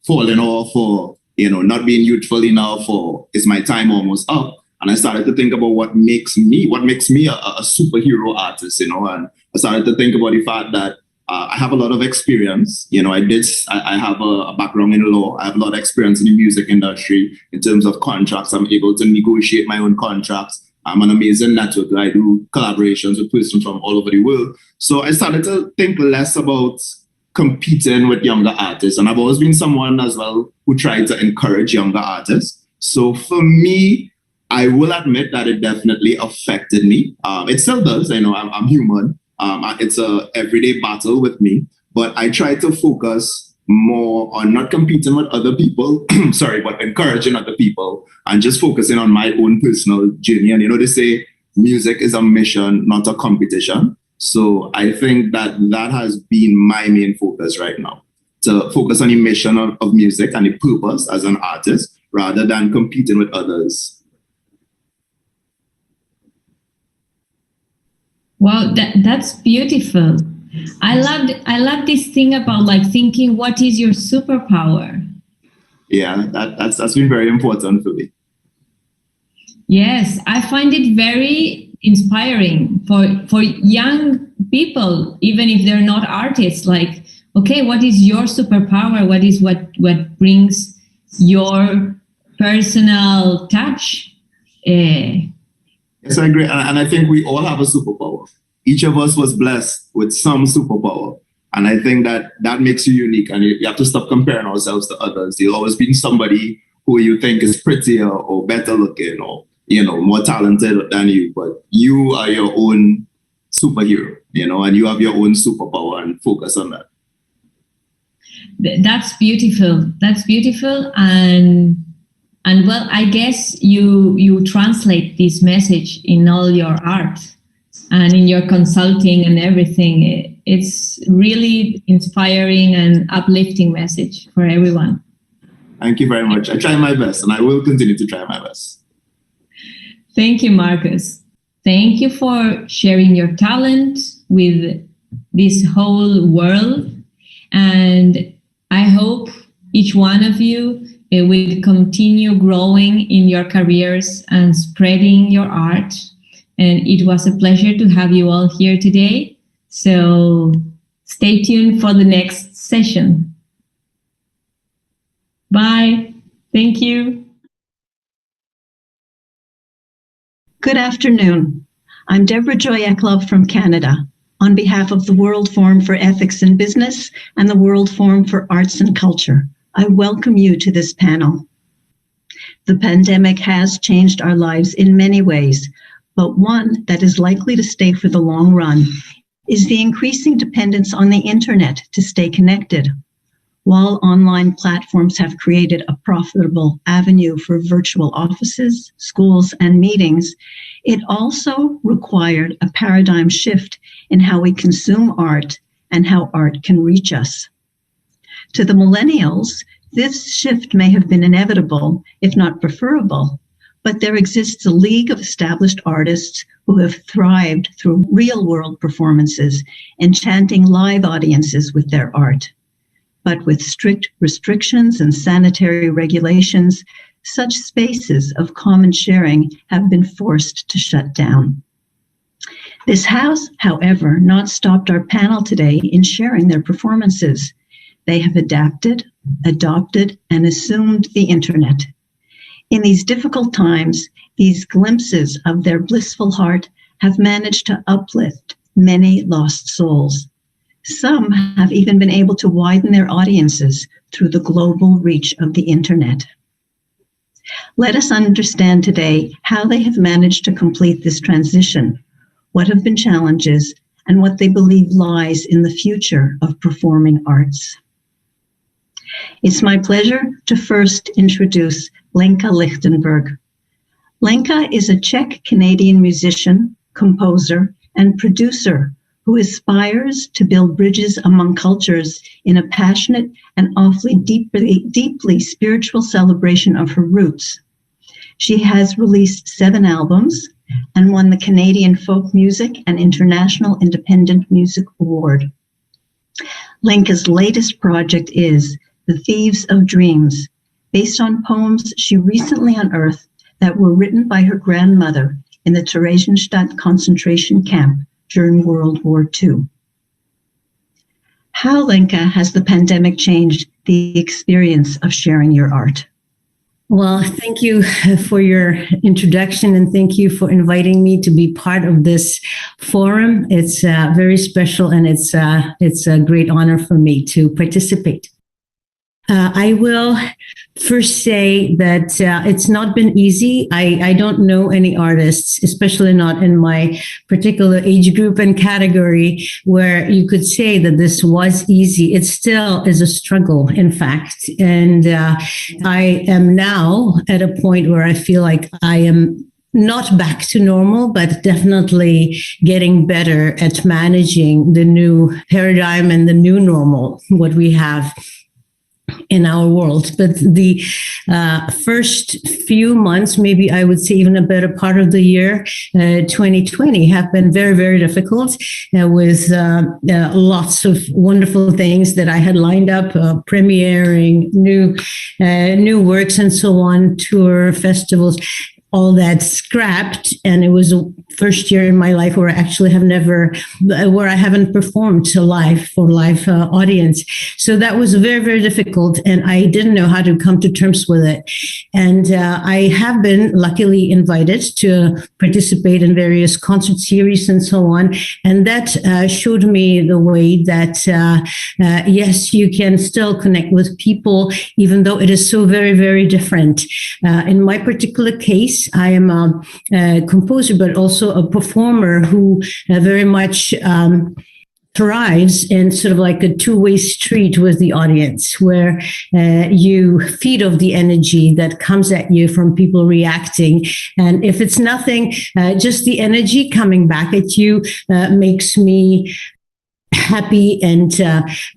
falling off, or, not being youthful enough, or is my time almost up? And I started to think about what makes me a superhero artist, and I started to think about the fact that I have a lot of experience. I have a background in law. I have a lot of experience in the music industry in terms of contracts. I'm able to negotiate my own contracts. I'm an amazing network. I do collaborations with persons from all over the world. So I started to think less about competing with younger artists. And I've always been someone as well who tried to encourage younger artists. So for me, I will admit that it definitely affected me. It still does. I'm human. It's a everyday battle with me. But I try to focus more on not competing with other people, but encouraging other people and just focusing on my own personal journey. And they say music is a mission, not a competition. So I think that has been my main focus right now, to focus on the mission of music and the purpose as an artist rather than competing with others. Wow, that's beautiful. I love this thing about thinking, what is your superpower? Yeah, that's been very important for me. Yes, I find it very inspiring for young people, even if they're not artists. Okay, what is your superpower? What is what brings your personal touch? Yes, I agree. And I think we all have a superpower. Each of us was blessed with some superpower. And I think that makes you unique. And you have to stop comparing ourselves to others. You'll always be somebody who you think is prettier or better looking or, more talented than you. But you are your own superhero, and you have your own superpower, and focus on that. That's beautiful. That's beautiful. And well, I guess you translate this message in all your art and in your consulting and everything. It's really inspiring and uplifting message for everyone. Thank you very much. I try my best, and I will continue to try my best. Thank you, Marcus. Thank you for sharing your talent with this whole world. And I hope each one of you will continue growing in your careers and spreading your art. And it was a pleasure to have you all here today. So stay tuned for the next session. Bye. Thank you. Good afternoon. I'm Deborah Joy Eklov from Canada. On behalf of the World Forum for Ethics in Business and the World Forum for Arts and Culture, I welcome you to this panel. The pandemic has changed our lives in many ways, but one that is likely to stay for the long run is the increasing dependence on the internet to stay connected. While online platforms have created a profitable avenue for virtual offices, schools, and meetings, it also required a paradigm shift in how we consume art and how art can reach us. To the millennials, this shift may have been inevitable, if not preferable, but there exists a league of established artists who have thrived through real-world performances, enchanting live audiences with their art. But with strict restrictions and sanitary regulations, such spaces of common sharing have been forced to shut down. This has, however, not stopped our panel today in sharing their performances. They have adapted, adopted, and assumed the internet. In these difficult times, these glimpses of their blissful heart have managed to uplift many lost souls. Some have even been able to widen their audiences through the global reach of the internet. Let us understand today how they have managed to complete this transition, what have been challenges, and what they believe lies in the future of performing arts. It's my pleasure to first introduce Lenka Lichtenberg. Lenka is a Czech-Canadian musician, composer, and producer who aspires to build bridges among cultures in a passionate and awfully deeply spiritual celebration of her roots. She has released 7 albums and won the Canadian Folk Music and International Independent Music Award. Lenka's latest project is The Thieves of Dreams, based on poems she recently unearthed that were written by her grandmother in the Theresienstadt concentration camp during World War II. How, Lenka, has the pandemic changed the experience of sharing your art? Well, thank you for your introduction, and thank you for inviting me to be part of this forum. It's very special, and it's a great honor for me to participate. I will first say that it's not been easy. I don't know any artists, especially not in my particular age group and category, where you could say that this was easy. It still is a struggle, in fact. And I am now at a point where I feel like I am not back to normal, but definitely getting better at managing the new paradigm and the new normal, what we have in our world. But the first few months, maybe I would say even a better part of the year, 2020, have been very, very difficult with lots of wonderful things that I had lined up, premiering new works and so on, tour, festivals, all that scrapped. And it was the first year in my life where I actually where I haven't performed to live audience. So that was very, very difficult. And I didn't know how to come to terms with it. And I have been luckily invited to participate in various concert series and so on. And that showed me the way that, yes, you can still connect with people, even though it is so very, very different. In my particular case, I am a composer, but also a performer who very much thrives in sort of like a two-way street with the audience, where you feed off the energy that comes at you from people reacting. And if it's nothing, just the energy coming back at you makes me happy and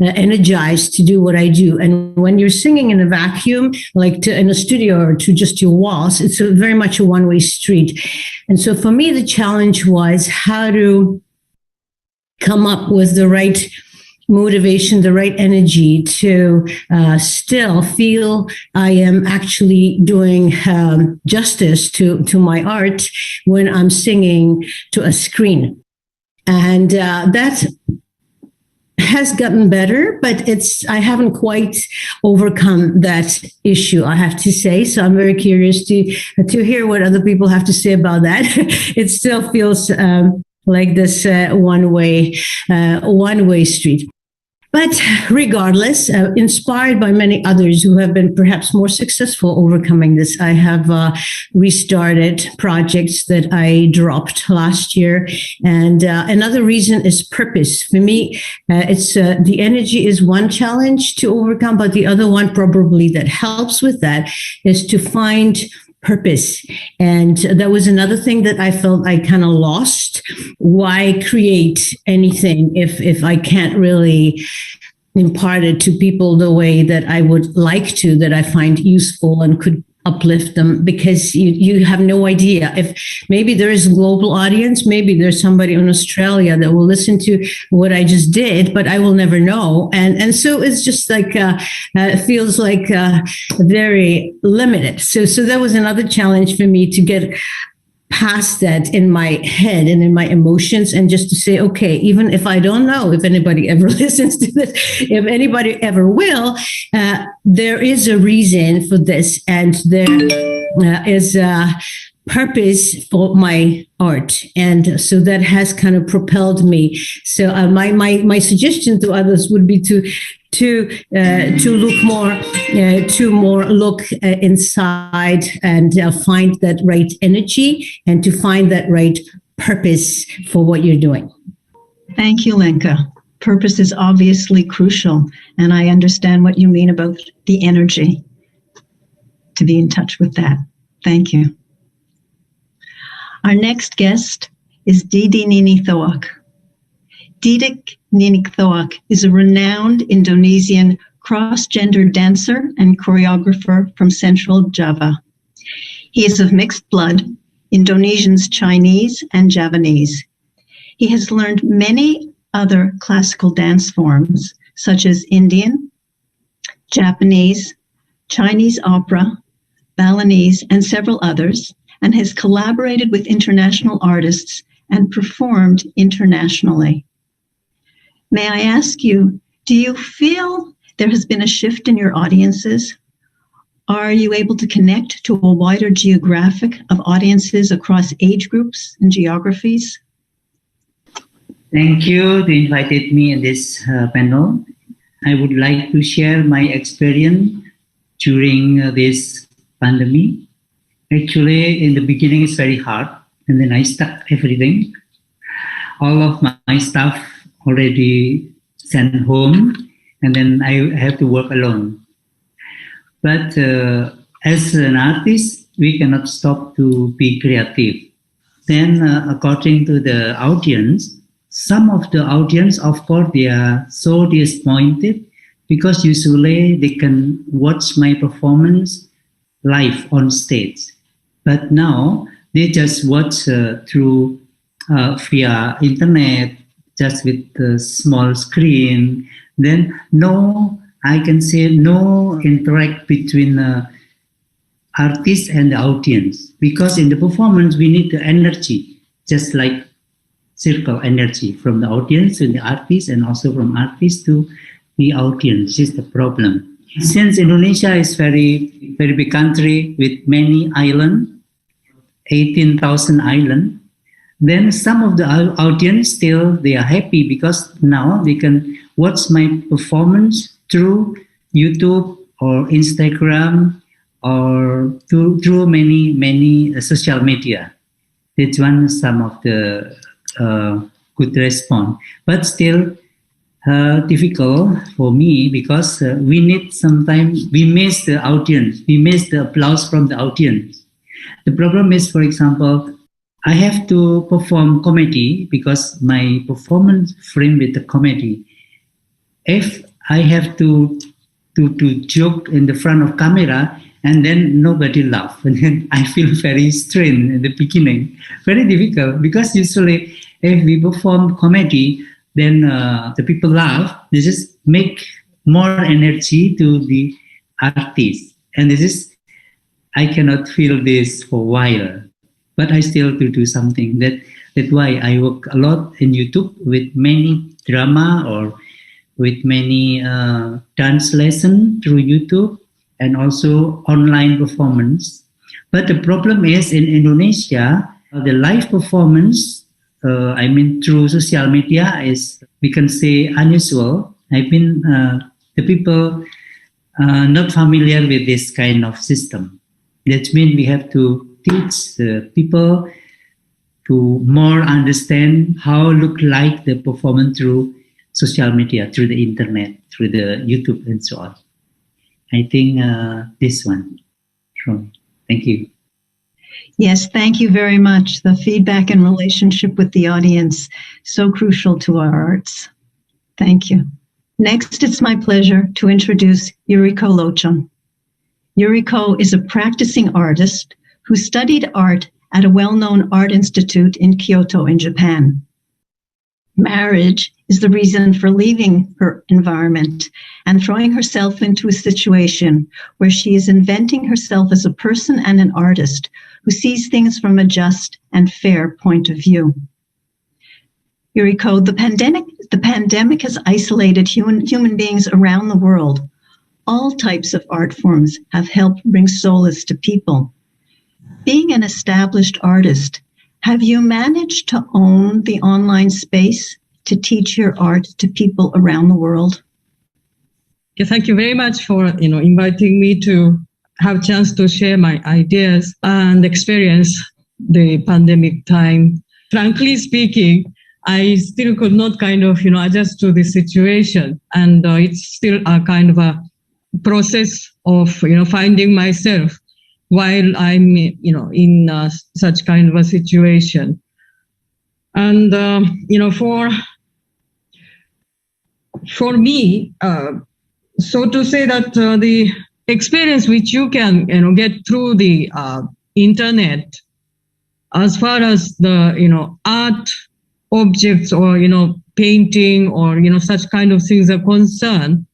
energized to do what I do. And when you're singing in a vacuum, like in a studio or to just your walls, it's very much a one-way street. And so for me, the challenge was how to come up with the right motivation, the right energy to still feel I am actually doing justice to my art when I'm singing to a screen. And that has gotten better, but I haven't quite overcome that issue, I have to say. So I'm very curious to hear what other people have to say about that. It still feels like this one-way street. But regardless, inspired by many others who have been perhaps more successful overcoming this, I have restarted projects that I dropped last year. And another reason is purpose. For me, it's the energy is one challenge to overcome, but the other one probably that helps with that is to find purpose. And that was another thing that I felt I kind of lost. Why create anything if I can't really impart it to people the way that I would like to, that I find useful and could uplift them? Because you have no idea if maybe there is a global audience, maybe there's somebody in Australia that will listen to what I just did, but I will never know. And so it's just like, it feels like very limited. So that was another challenge for me to get past that in my head and in my emotions, and just to say, okay, even if I don't know if anybody ever listens to this, if anybody ever will, there is a reason for this, and there is a purpose for my art, and so that has kind of propelled me. So my suggestion to others would be to look more inside and find that right energy, and to find that right purpose for what you're doing. Thank you, Lenka. Purpose is obviously crucial, and I understand what you mean about the energy, to be in touch with that. Thank you. Our next guest is Didi Nini Thoak. Didi Nini Thoak is a renowned Indonesian cross-gender dancer and choreographer from Central Java. He is of mixed blood, Indonesians, Chinese, and Javanese. He has learned many other classical dance forms, such as Indian, Japanese, Chinese opera, Balinese, and several others, and has collaborated with international artists and performed internationally. May I ask you, do you feel there has been a shift in your audiences? Are you able to connect to a wider geographic of audiences across age groups and geographies? Thank you to invited me in this panel. I would like to share my experience during this pandemic. Actually, in the beginning, it's very hard, and then I stuck everything. All of my stuff already sent home, and then I have to work alone. But as an artist, we cannot stop to be creative. Then, according to the audience, some of the audience, of course, they are so disappointed because usually they can watch my performance live on stage. But now they just watch through via internet, just with the small screen. Then I can say no interact between artist and the audience, because in the performance we need the energy, just like circle energy from the audience to the artist, and also from artist to the audience. This is the problem. Since Indonesia is very, very big country with many islands, 18,000 islands, then some of the audience still, they are happy because now they can watch my performance through YouTube or Instagram or through many social media. That's one some of the good response, but still difficult for me because we need sometimes, we miss the audience, we miss the applause from the audience. The problem is, for example, I have to perform comedy because my performance framed with the comedy. If I have to joke in the front of camera and then nobody laugh, and then I feel very strained in the beginning, very difficult, because usually if we perform comedy, then the people laugh. They just make more energy to the artist, and this is, I cannot feel this for a while, but I still do something. That's why I work a lot in YouTube with many drama or with many dance lesson through YouTube, and also online performance. But the problem is in Indonesia, the live performance, through social media is, we can say, unusual. The people not familiar with this kind of system. That means we have to teach the people to more understand how look like the performance through social media, through the internet, through the YouTube and so on. I think this one. Thank you. Yes, thank you very much. The feedback and relationship with the audience, so crucial to our arts. Thank you. Next, it's my pleasure to introduce Yuriko Lochon. Yuriko is a practicing artist who studied art at a well-known art institute in Kyoto in Japan. Marriage is the reason for leaving her environment and throwing herself into a situation where she is inventing herself as a person and an artist who sees things from a just and fair point of view. Yuriko, the pandemic has isolated human beings around the world. All types of art forms have helped bring solace to people. Being an established artist, have you managed to own the online space to teach your art to people around the world? Yeah, thank you very much for inviting me to have a chance to share my ideas and experience the pandemic time. Frankly speaking, I still could not adjust to the situation, and it's still a kind of a process of finding myself while I'm in such kind of a situation. And for me, so to say that the experience which you can get through the internet, as far as the art objects or painting or such kind of things are concerned,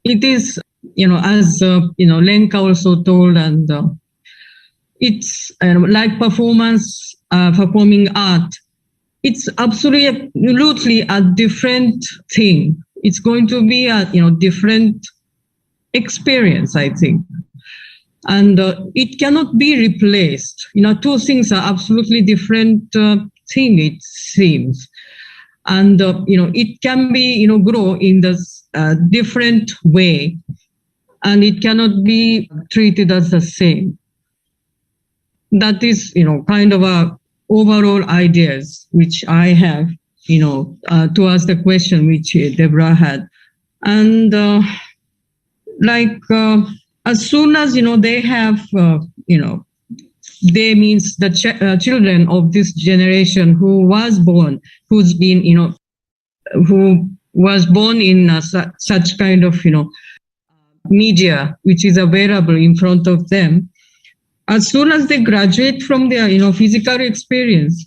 it is as Lenka also told, and it's like performing art. It's absolutely a different thing. It's going to be a different experience, I think, and it cannot be replaced. Two things are absolutely different thing, it seems, and it can be grow in this different way, and it cannot be treated as the same. That is kind of a overall ideas which I have to ask the question which Deborah had. And as soon as they have they means the children of this generation who was born in such kind of media which is available in front of them, as soon as they graduate from their physical experience,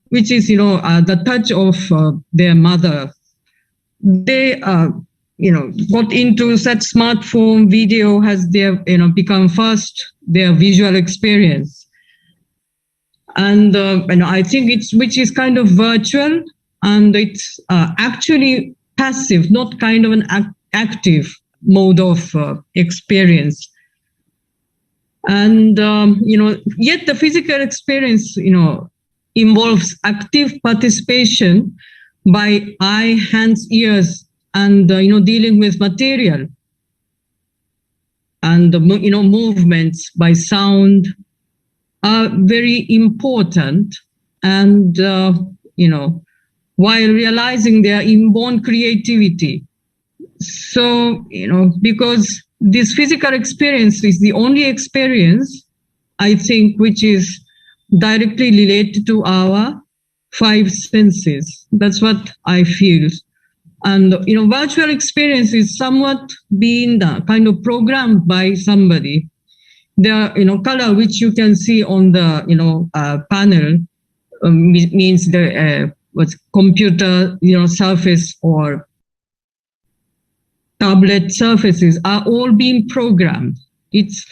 which is the touch of their mother, they got into such smartphone video has their become first their visual experience. And I think which is kind of virtual, and it's actually passive, not kind of an active mode of experience. And yet the physical experience involves active participation by eye, hands, ears, and dealing with material, and movements by sound are very important. And while realizing their inborn creativity. So because this physical experience is the only experience, I think, which is directly related to our five senses. That's what I feel. And virtual experience is somewhat being kind of programmed by somebody. The color which you can see on the panel means the what's computer surface or tablet surfaces are all being programmed. It's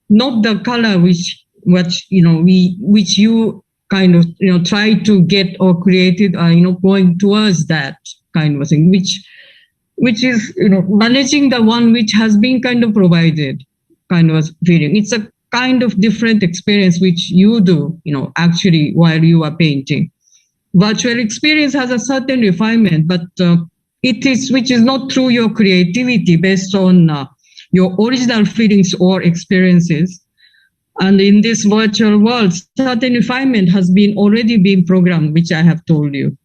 not the color which you kind of try to get or created, going towards that kind of thing, which is managing the one which has been kind of provided, kind of feeling. It's a kind of different experience which you do actually while you are painting. Virtual experience has a certain refinement, but which is not through your creativity based on your original feelings or experiences. And in this virtual world, certain refinement has already been programmed, which I have told you.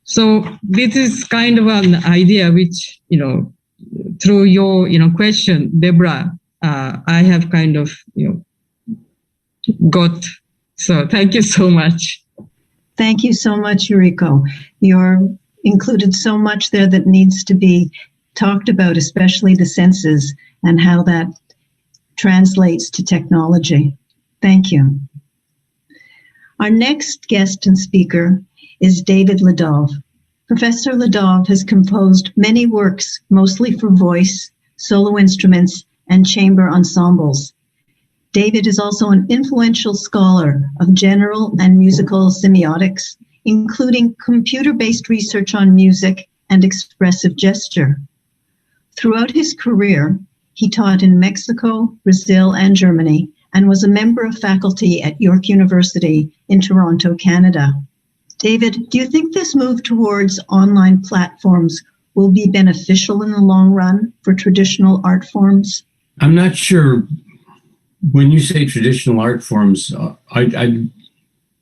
So this is kind of an idea which, through your question, Deborah, I have kind of got. So thank you so much. Thank you so much, Yuriko. You're included so much there that needs to be talked about, especially the senses and how that translates to technology. Thank you. Our next guest and speaker is David Ledov. Professor Ledov has composed many works, mostly for voice, solo instruments, and chamber ensembles. David is also an influential scholar of general and musical semiotics, including computer-based research on music and expressive gesture. Throughout his career, he taught in Mexico, Brazil, and Germany, and was a member of faculty at York University in Toronto, Canada. David, do you think this move towards online platforms will be beneficial in the long run for traditional art forms? I'm not sure. When you say traditional art forms,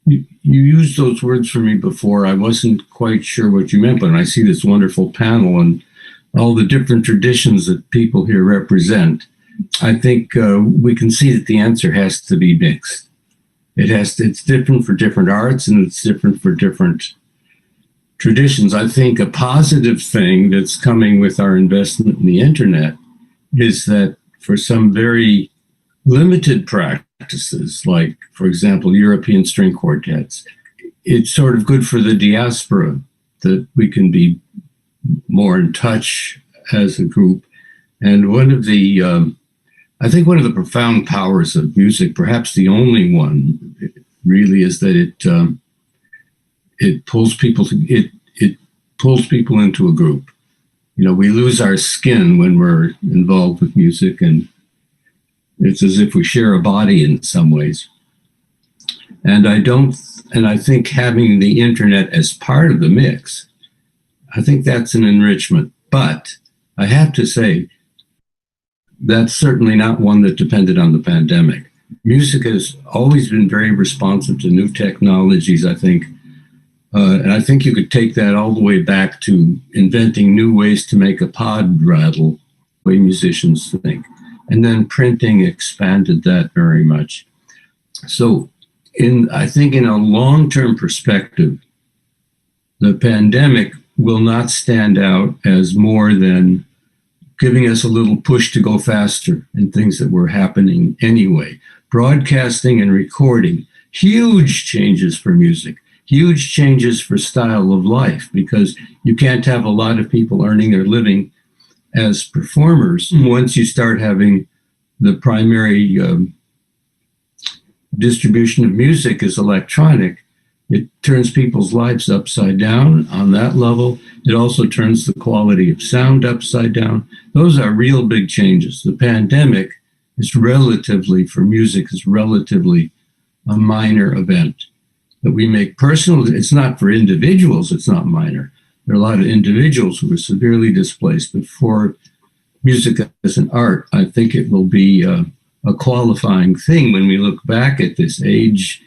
you used those words for me before. I wasn't quite sure what you meant, but I see this wonderful panel and all the different traditions that people here represent. I think we can see that the answer has to be mixed. It's different for different arts and it's different for different traditions. I think a positive thing that's coming with our investment in the internet is that for some very limited practices, like, for example, European string quartets, it's sort of good for the diaspora that we can be more in touch as a group. And I think one of the profound powers of music, perhaps the only one, really, is that it pulls people into a group. You know, we lose our skin when we're involved with music, and it's as if we share a body in some ways. And I think having the internet as part of the mix, I think that's an enrichment. But I have to say, that's certainly not one that depended on the pandemic. Music has always been very responsive to new technologies, I think. And I think you could take that all the way back to inventing new ways to make a pod rattle, the way musicians think. And then printing expanded that very much. So I think in a long-term perspective, the pandemic will not stand out as more than giving us a little push to go faster in things that were happening anyway. Broadcasting and recording, huge changes for music, huge changes for style of life, because you can't have a lot of people earning their living as performers once you start having the primary distribution of music is electronic. It turns people's lives upside down on that level. It also turns the quality of sound upside down. Those are real big changes. The pandemic is relatively, for music, is relatively a minor event that we make personal. It's not for individuals, it's not minor. There are a lot of individuals who are severely displaced, but for music as an art, I think it will be a qualifying thing when we look back at this age.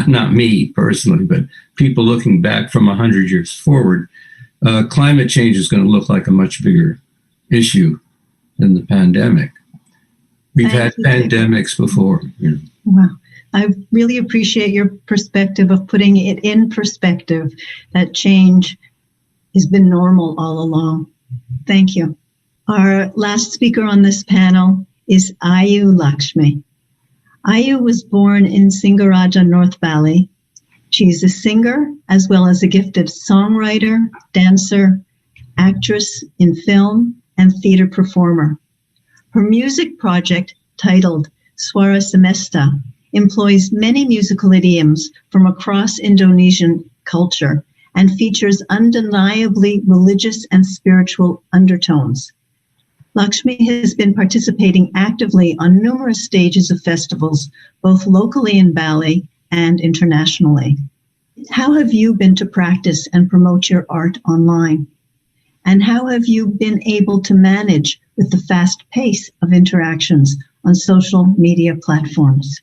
Not me personally, but people looking back from 100 years forward. Climate change is going to look like a much bigger issue than the pandemic. We've had pandemics before. You know. Wow. I really appreciate your perspective of putting it in perspective, that change has been normal all along. Thank you. Our last speaker on this panel is Ayu Lakshmi. Ayu was born in Singaraja, North Valley. She's a singer as well as a gifted songwriter, dancer, actress in film, and theater performer. Her music project, titled Swara Semesta, employs many musical idioms from across Indonesian culture and features undeniably religious and spiritual undertones. Lakshmi has been participating actively on numerous stages of festivals, both locally in Bali and internationally. How have you been to practice and promote your art online? And how have you been able to manage with the fast pace of interactions on social media platforms?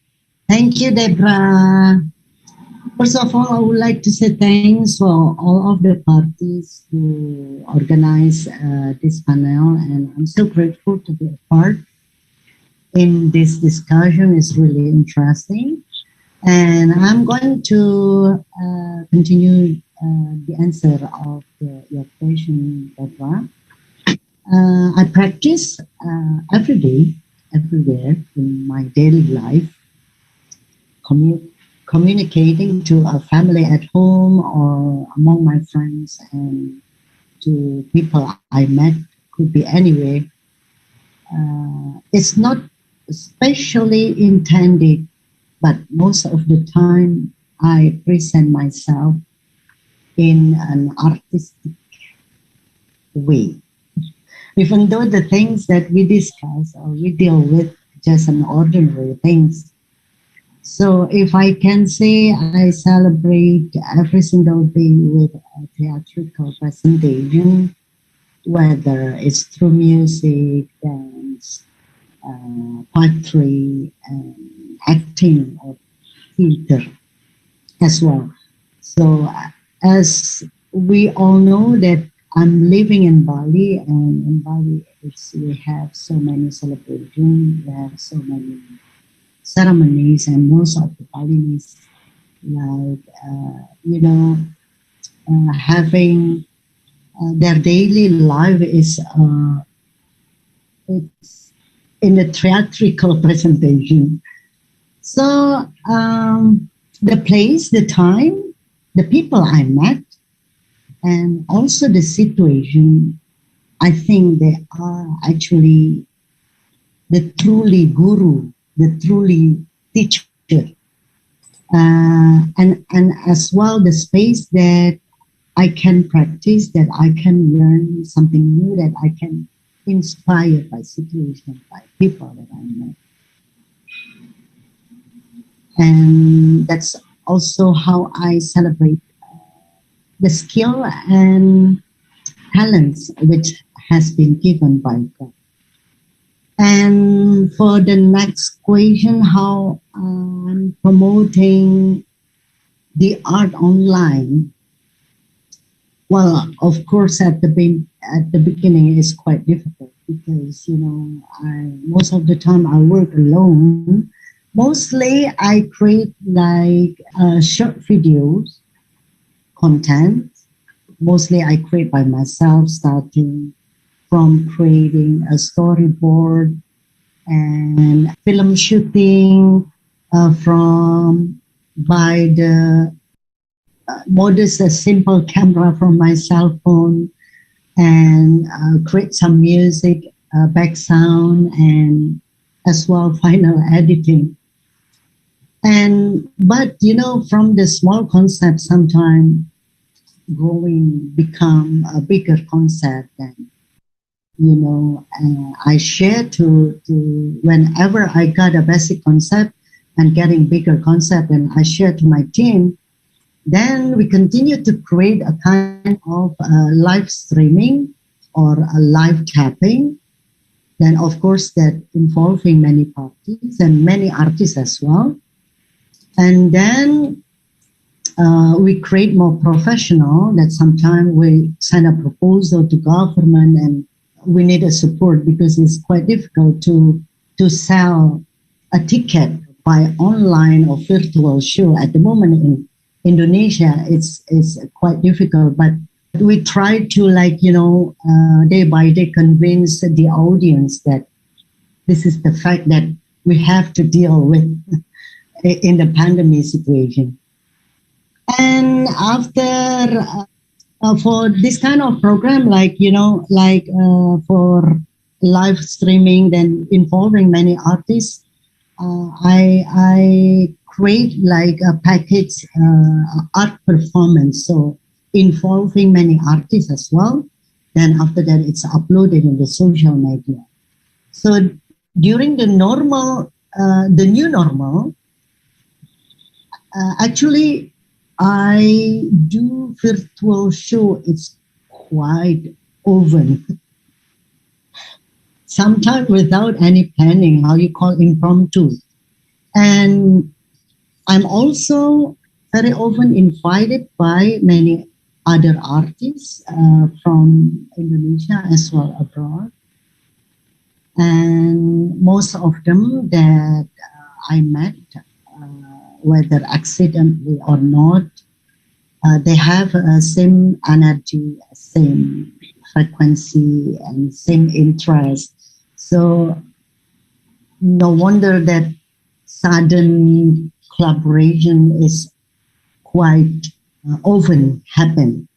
Thank you, Deborah. First of all, I would like to say thanks for all of the parties who organize this panel, and I'm so grateful to be a part in this discussion. It's really interesting, and I'm going to continue the answer of your question, Deborah. I practice every day, everywhere in my daily life, communicating to a family at home or among my friends and to people I met, could be anywhere. It's not specially intended, but most of the time I present myself in an artistic way. Even though the things that we discuss or we deal with just an ordinary things. So if I can say I celebrate every single day with a theatrical presentation, whether it's through music, dance, poetry, and acting or theater as well. So as we all know that I'm living in Bali, and in Bali we have so many celebrations, we have so many ceremonies, and most of the Balinese having their daily life is it's in a theatrical presentation. So the place, the time, the people I met, and also the situation, I think they are actually the truly guru, the truly teacher, and as well the space that I can practice, that I can learn something new, that I can inspire by situation, by people that I met. And that's also how I celebrate the skill and talents which has been given by God. And for the next question, how I'm promoting the art online. Well, of course, at the beginning, it's quite difficult because, most of the time I work alone. Mostly I create like short videos, content. Mostly I create by myself, starting from creating a storyboard and film shooting from by the modest, a simple camera from my cell phone, and create some music, back sound, and as well final editing. But from the small concept, sometimes become a bigger concept, and I share to whenever I got a basic concept and getting bigger concept, and I share to my team. Then we continue to create a kind of live streaming or a live tapping. Then, of course, that involving many parties and many artists as well. And then we create more professional, that sometimes we send a proposal to government and we need a support because it's quite difficult to sell a ticket by online or virtual show. At the moment in Indonesia, it's quite difficult, but we try to day by day convince the audience that this is the fact that we have to deal with in the pandemic situation. And after for this kind of program, for live streaming, then involving many artists, I create like a package art performance, so involving many artists as well. Then after that, it's uploaded in the social media. So during the new normal, actually, I do virtual show. It's quite often. Sometimes without any planning, how you call impromptu. And I'm also very often invited by many other artists from Indonesia as well abroad. And most of them that I met, whether accidentally or not, they have the same energy, same frequency, and same interest. So no wonder that sudden collaboration is quite often happen.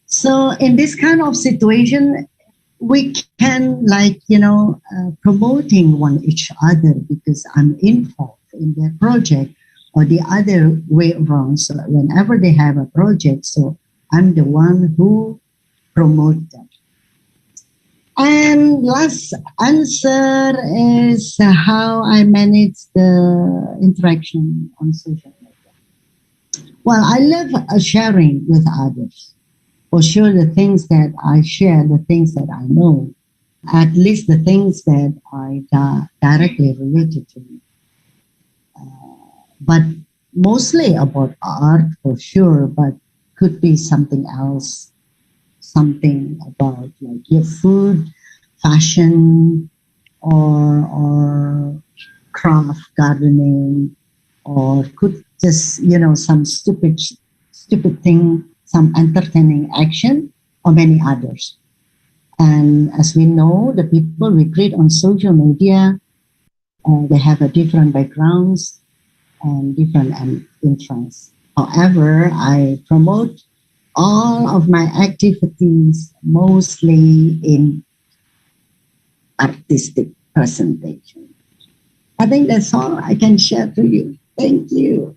So in this kind of situation, we can promoting each other because I'm involved in their project, or the other way around. So whenever they have a project, so I'm the one who promote them. And last answer is how I manage the interaction on social media. Well, I love sharing with others. For sure, the things that I share, the things that I know, at least the things that are directly related to me. But mostly about art, for sure, but could be something else, something about like your food, fashion, or craft, gardening, or could just, some stupid thing, some entertaining action, or many others. And as we know, the people we create on social media, they have a different backgrounds and different interests. However, I promote all of my activities mostly in artistic presentation. I think that's all I can share to you. Thank you.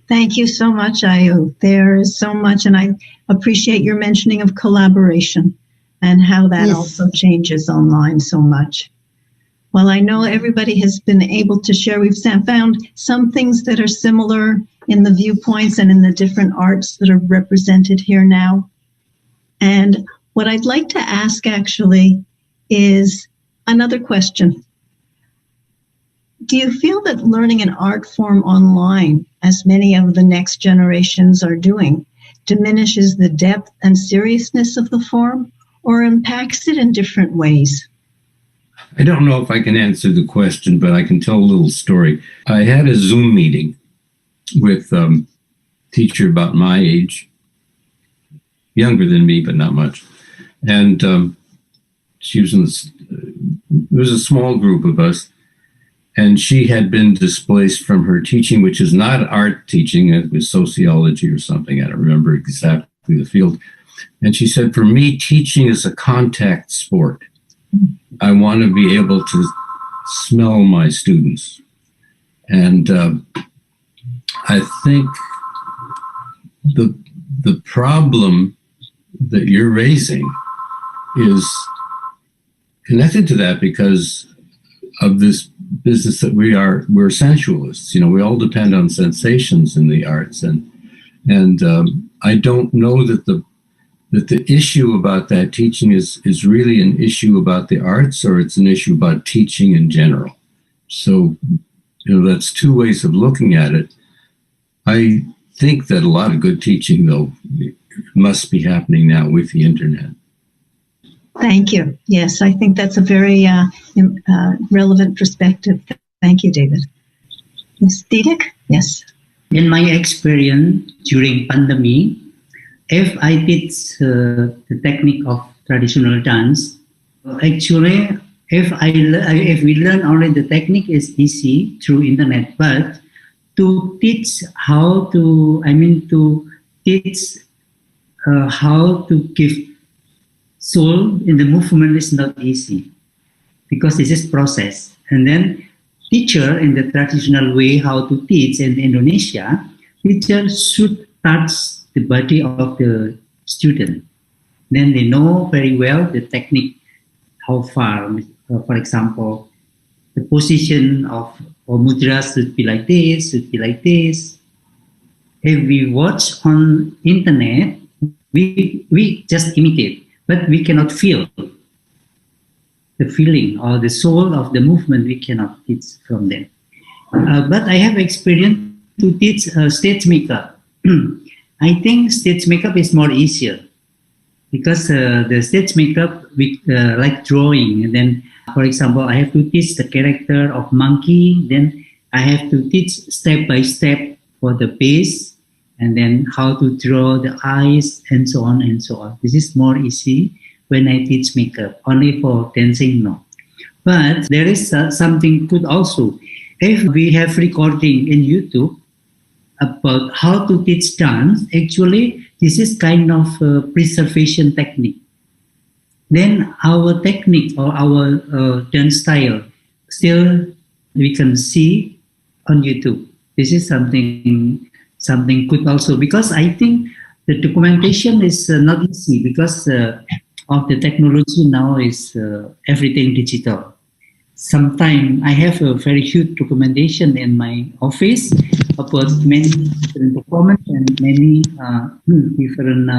Thank you so much, Ayu. There is so much, and I appreciate your mentioning of collaboration and how that also changes online so much. Well, I know everybody has been able to share. We've found some things that are similar in the viewpoints and in the different arts that are represented here now. And what I'd like to ask actually is another question. Do you feel that learning an art form online, as many of the next generations are doing, diminishes the depth and seriousness of the form, or impacts it in different ways? I don't know if I can answer the question, but I can tell a little story. I had a Zoom meeting with a teacher about my age, younger than me, but not much. And she was it was a small group of us, and she had been displaced from her teaching, which is not art teaching, it was sociology or something. I don't remember exactly the field. And she said, for me, teaching is a contact sport. I want to be able to smell my students. And I think the problem that you're raising is connected to that because of this business that we're sensualists. We all depend on sensations in the arts. And I don't know that the issue about that teaching is really an issue about the arts, or it's an issue about teaching in general. So, that's two ways of looking at it. I think that a lot of good teaching, though, must be happening now with the internet. Thank you. Yes, I think that's a very relevant perspective. Thank you, David. Ms. Didik? Yes. In my experience during pandemic, if I teach the technique of traditional dance, actually, if we learn only the technique is easy through internet, but to teach how to give soul in the movement is not easy because this is process. And then teacher in the traditional way how to teach in Indonesia, teacher should touch the body of the student. Then they know very well the technique, how far, for example, the position of mudras should be like this, should be like this. If we watch on internet, we just imitate, but we cannot feel the feeling or the soul of the movement. We cannot teach from them. But I have experience to teach stage makeup. I think stage makeup is more easier because the stage makeup like drawing. And then, for example, I have to teach the character of monkey. Then I have to teach step by step for the face, and then how to draw the eyes, and so on and so on. This is more easy when I teach makeup. Only for dancing, no. But there is something good also. if we have recording in YouTube about how to teach dance, actually this is kind of a preservation technique. Then our technique or our dance style still we can see on YouTube. This is something good also, because I think the documentation is not easy because of the technology now is everything digital. Sometimes I have a very huge documentation in my office about many different performance and many different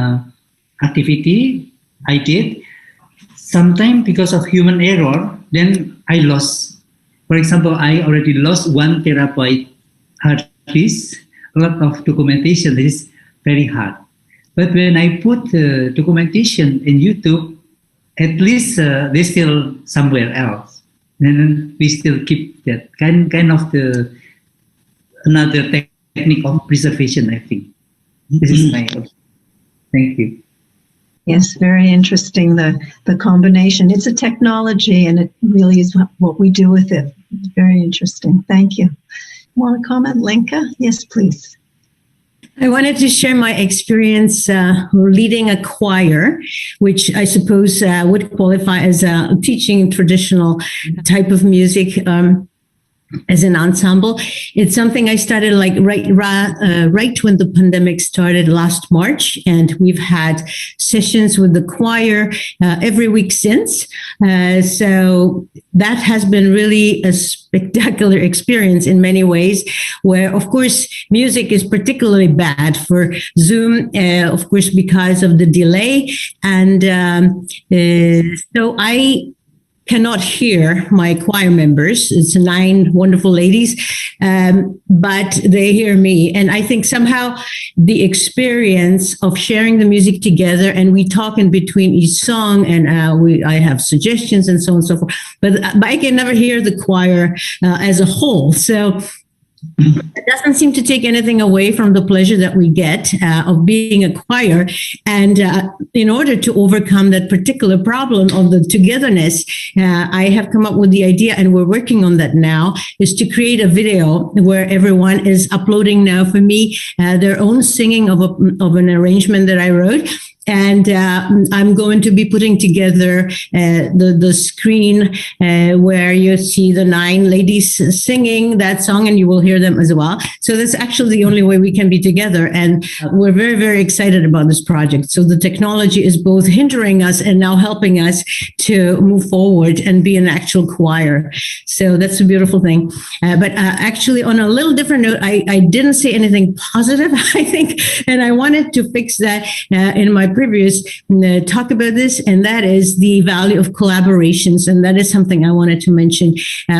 activity I did. Sometimes because of human error, then I lost. For example, I already lost 1 terabyte hard disk, a lot of documentation. This is very hard. But when I put documentation in YouTube, at least they still somewhere else. Then we still keep that kind of the another technique of preservation, I think. This is my opinion. Thank you. Yes, very interesting, the combination. It's a technology, and it really is what we do with it. Very interesting. Thank you. Want to comment, Lenka? Yes, please. I wanted to share my experience leading a choir, which I suppose would qualify as teaching traditional type of music as an ensemble. It's something I started like right when the pandemic started last March, and we've had sessions with the choir every week since. So that has been really a spectacular experience in many ways, where of course music is particularly bad for Zoom, of course because of the delay, and so I cannot hear my choir members. It's 9 wonderful ladies, but they hear me. And I think somehow the experience of sharing the music together, and we talk in between each song, and I have suggestions and so on and so forth, but I can never hear the choir as a whole. So it doesn't seem to take anything away from the pleasure that we get of being a choir. And in order to overcome that particular problem of the togetherness, I have come up with the idea, and we're working on that now, is to create a video where everyone is uploading now for me their own singing of an arrangement that I wrote. And I'm going to be putting together the screen where you see the 9 ladies singing that song, and you will hear them as well. So that's actually the only way we can be together. And we're very, very excited about this project. So the technology is both hindering us and now helping us to move forward and be an actual choir. So that's a beautiful thing. But actually, on a little different note, I didn't say anything positive, I think, and I wanted to fix that in my previous talk about this, and that is the value of collaborations. And that is something I wanted to mention,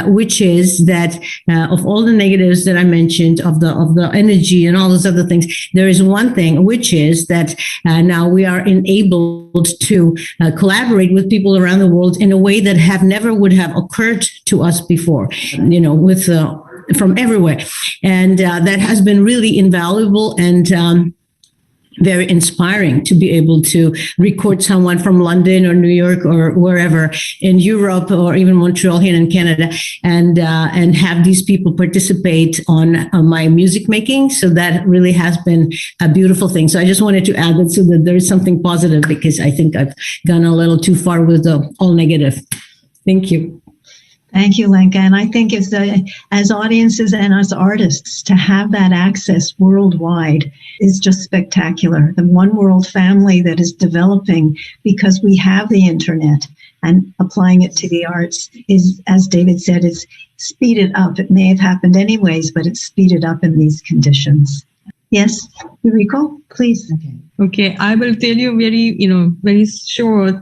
which is that of all the negatives that I mentioned, of the energy and all those other things, there is one thing, which is that now we are enabled to collaborate with people around the world in a way that never would have occurred to us before, with from everywhere. And that has been really invaluable and very inspiring to be able to record someone from London or New York or wherever in Europe or even Montreal here in Canada, and have these people participate on my music making. So that really has been a beautiful thing. So I just wanted to add that so that there is something positive, because I think I've gone a little too far with the all negative. Thank you. Thank you, Lenka. And I think as audiences and as artists, to have that access worldwide is just spectacular. The one world family that is developing because we have the internet, and applying it to the arts is, as David said, is speeded up. It may have happened anyways, but it's speeded up in these conditions. Yes, Yuriko, please. Okay, I will tell you very short,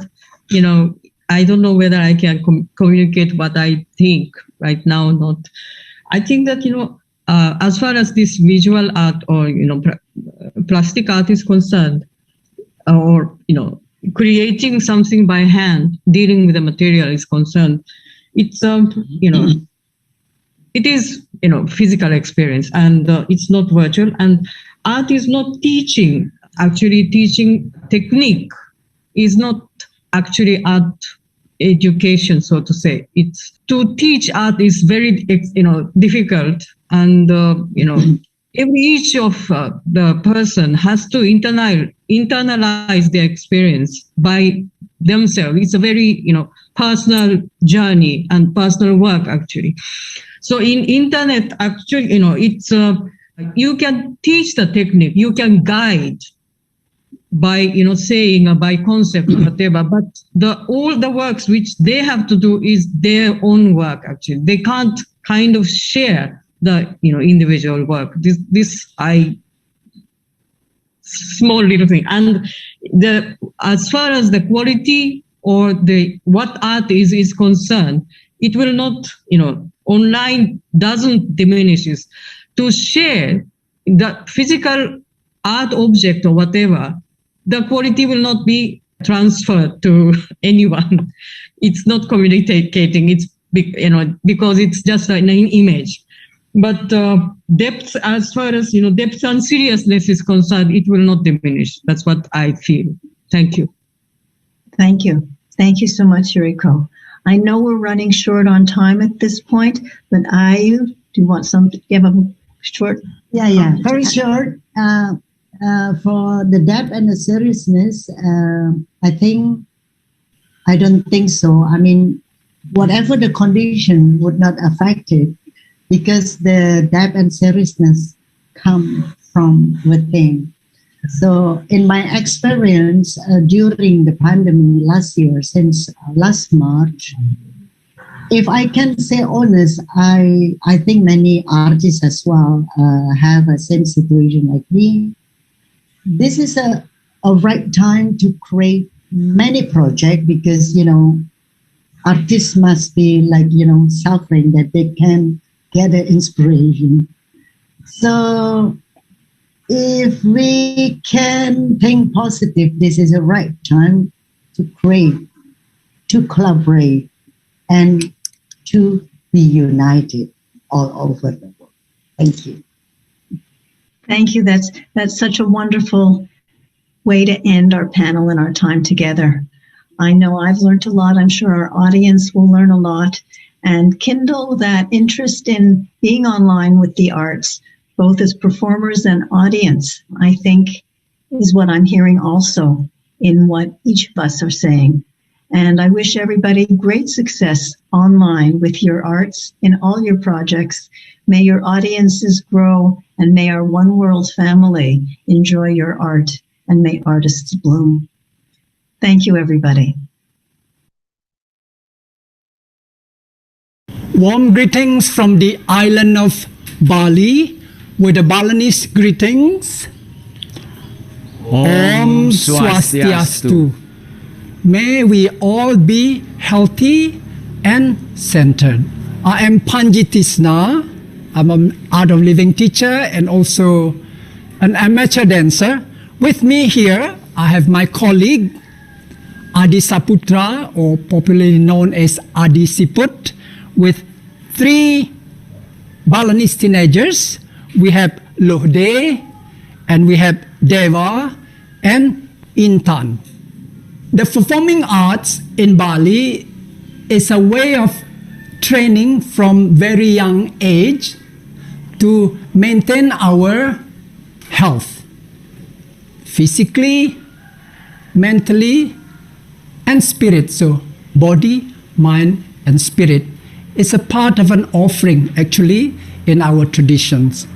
I don't know whether I can communicate what I think right now. I think that, as far as this visual art or, plastic art is concerned, or, creating something by hand, dealing with the material is concerned, it's, it is, physical experience, and it's not virtual. And art is not teaching. Actually, teaching technique is not actually art education, so to say. It's to teach art is very, difficult, and each of the person has to internalize their experience by themselves. It's a very personal journey and personal work, actually. So in internet, actually, it's you can teach the technique, you can guide by saying by concept or whatever, but all the works which they have to do is their own work. Actually, they can't kind of share the individual work. This small little thing. And as far as the quality or what art is concerned, it will not, online doesn't diminishes. To share the physical art object or whatever, the quality will not be transferred to anyone. It's not communicating. It's because it's just an image. But depth, as far as depth and seriousness is concerned, it will not diminish. That's what I feel. Thank you. Thank you. Thank you so much, Yuriko. I know we're running short on time at this point, but do you want something? Give a short? Yeah, very short. For the depth and the seriousness, I don't think so. I mean, whatever the condition would not affect it, because the depth and seriousness come from within. So in my experience during the pandemic last year, since last March, if I can say honest, I think many artists as well have a same situation like me. This is a right time to create many projects, because, artists must be suffering that they can get an inspiration. So if we can think positive, this is the right time to create, to collaborate, and to be united all over the world. Thank you. Thank you. That's such a wonderful way to end our panel and our time together. I know I've learned a lot. I'm sure our audience will learn a lot and kindle that interest in being online with the arts, both as performers and audience, I think is what I'm hearing also in what each of us are saying. And I wish everybody great success online with your arts in all your projects. May your audiences grow, and may our One World family enjoy your art, and may artists bloom. Thank you, everybody. Warm greetings from the island of Bali with the Balinese greetings. Om Swastiastu. May we all be healthy and centered. I am Panji Tisna. I'm an art of living teacher and also an amateur dancer. With me here, I have my colleague, Adi Saputra, or popularly known as Adi Siput, with 3 Balinese teenagers. We have Lohde, and we have Deva, and Intan. The performing arts in Bali is a way of training from very young age to maintain our health, physically, mentally, and spirit. So body, mind, and spirit is a part of an offering actually in our traditions.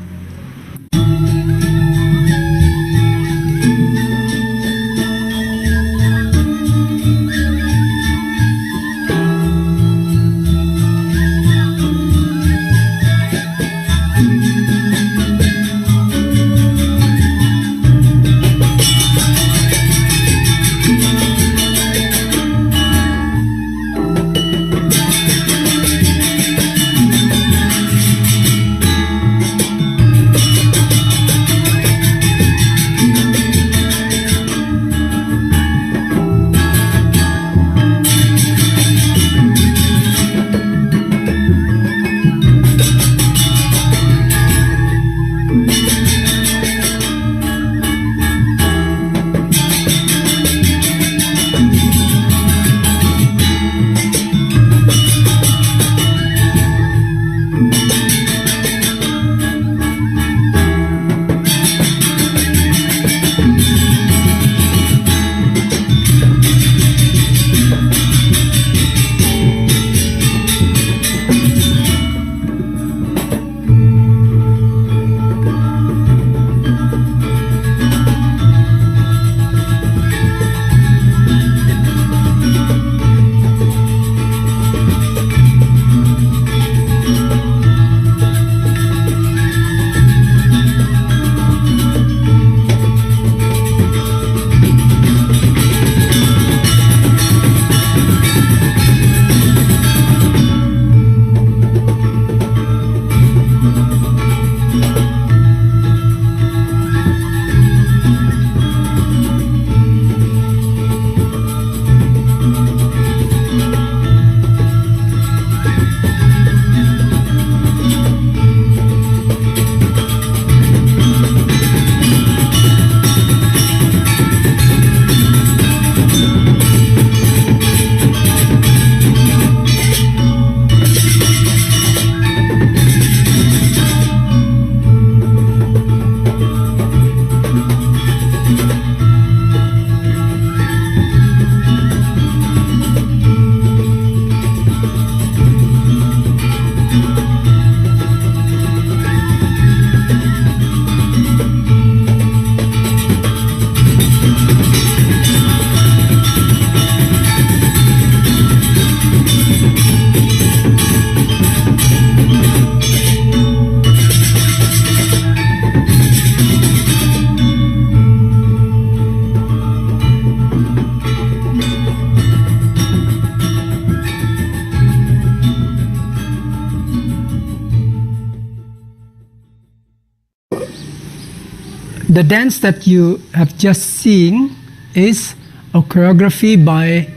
The dance that you have just seen is a choreography by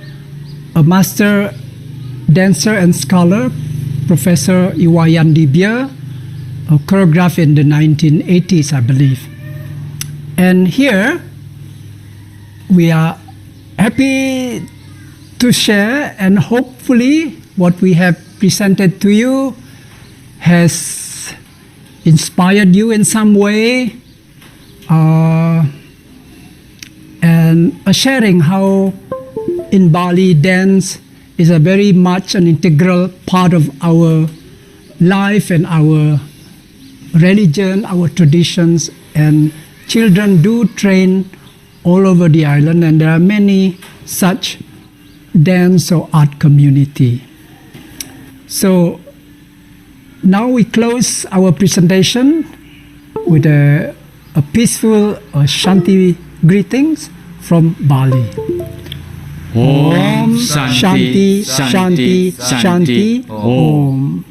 a master dancer and scholar, Professor Iwayan Dibia, choreographed in the 1980s, I believe. And here we are happy to share, and hopefully what we have presented to you has inspired you in some way, and sharing how in Bali dance is a very much an integral part of our life and our religion, our traditions, and children do train all over the island, and there are many such dance or art community. So now we close our presentation with a peaceful Shanti greetings from Bali. Om Shanti Shanti Shanti Om.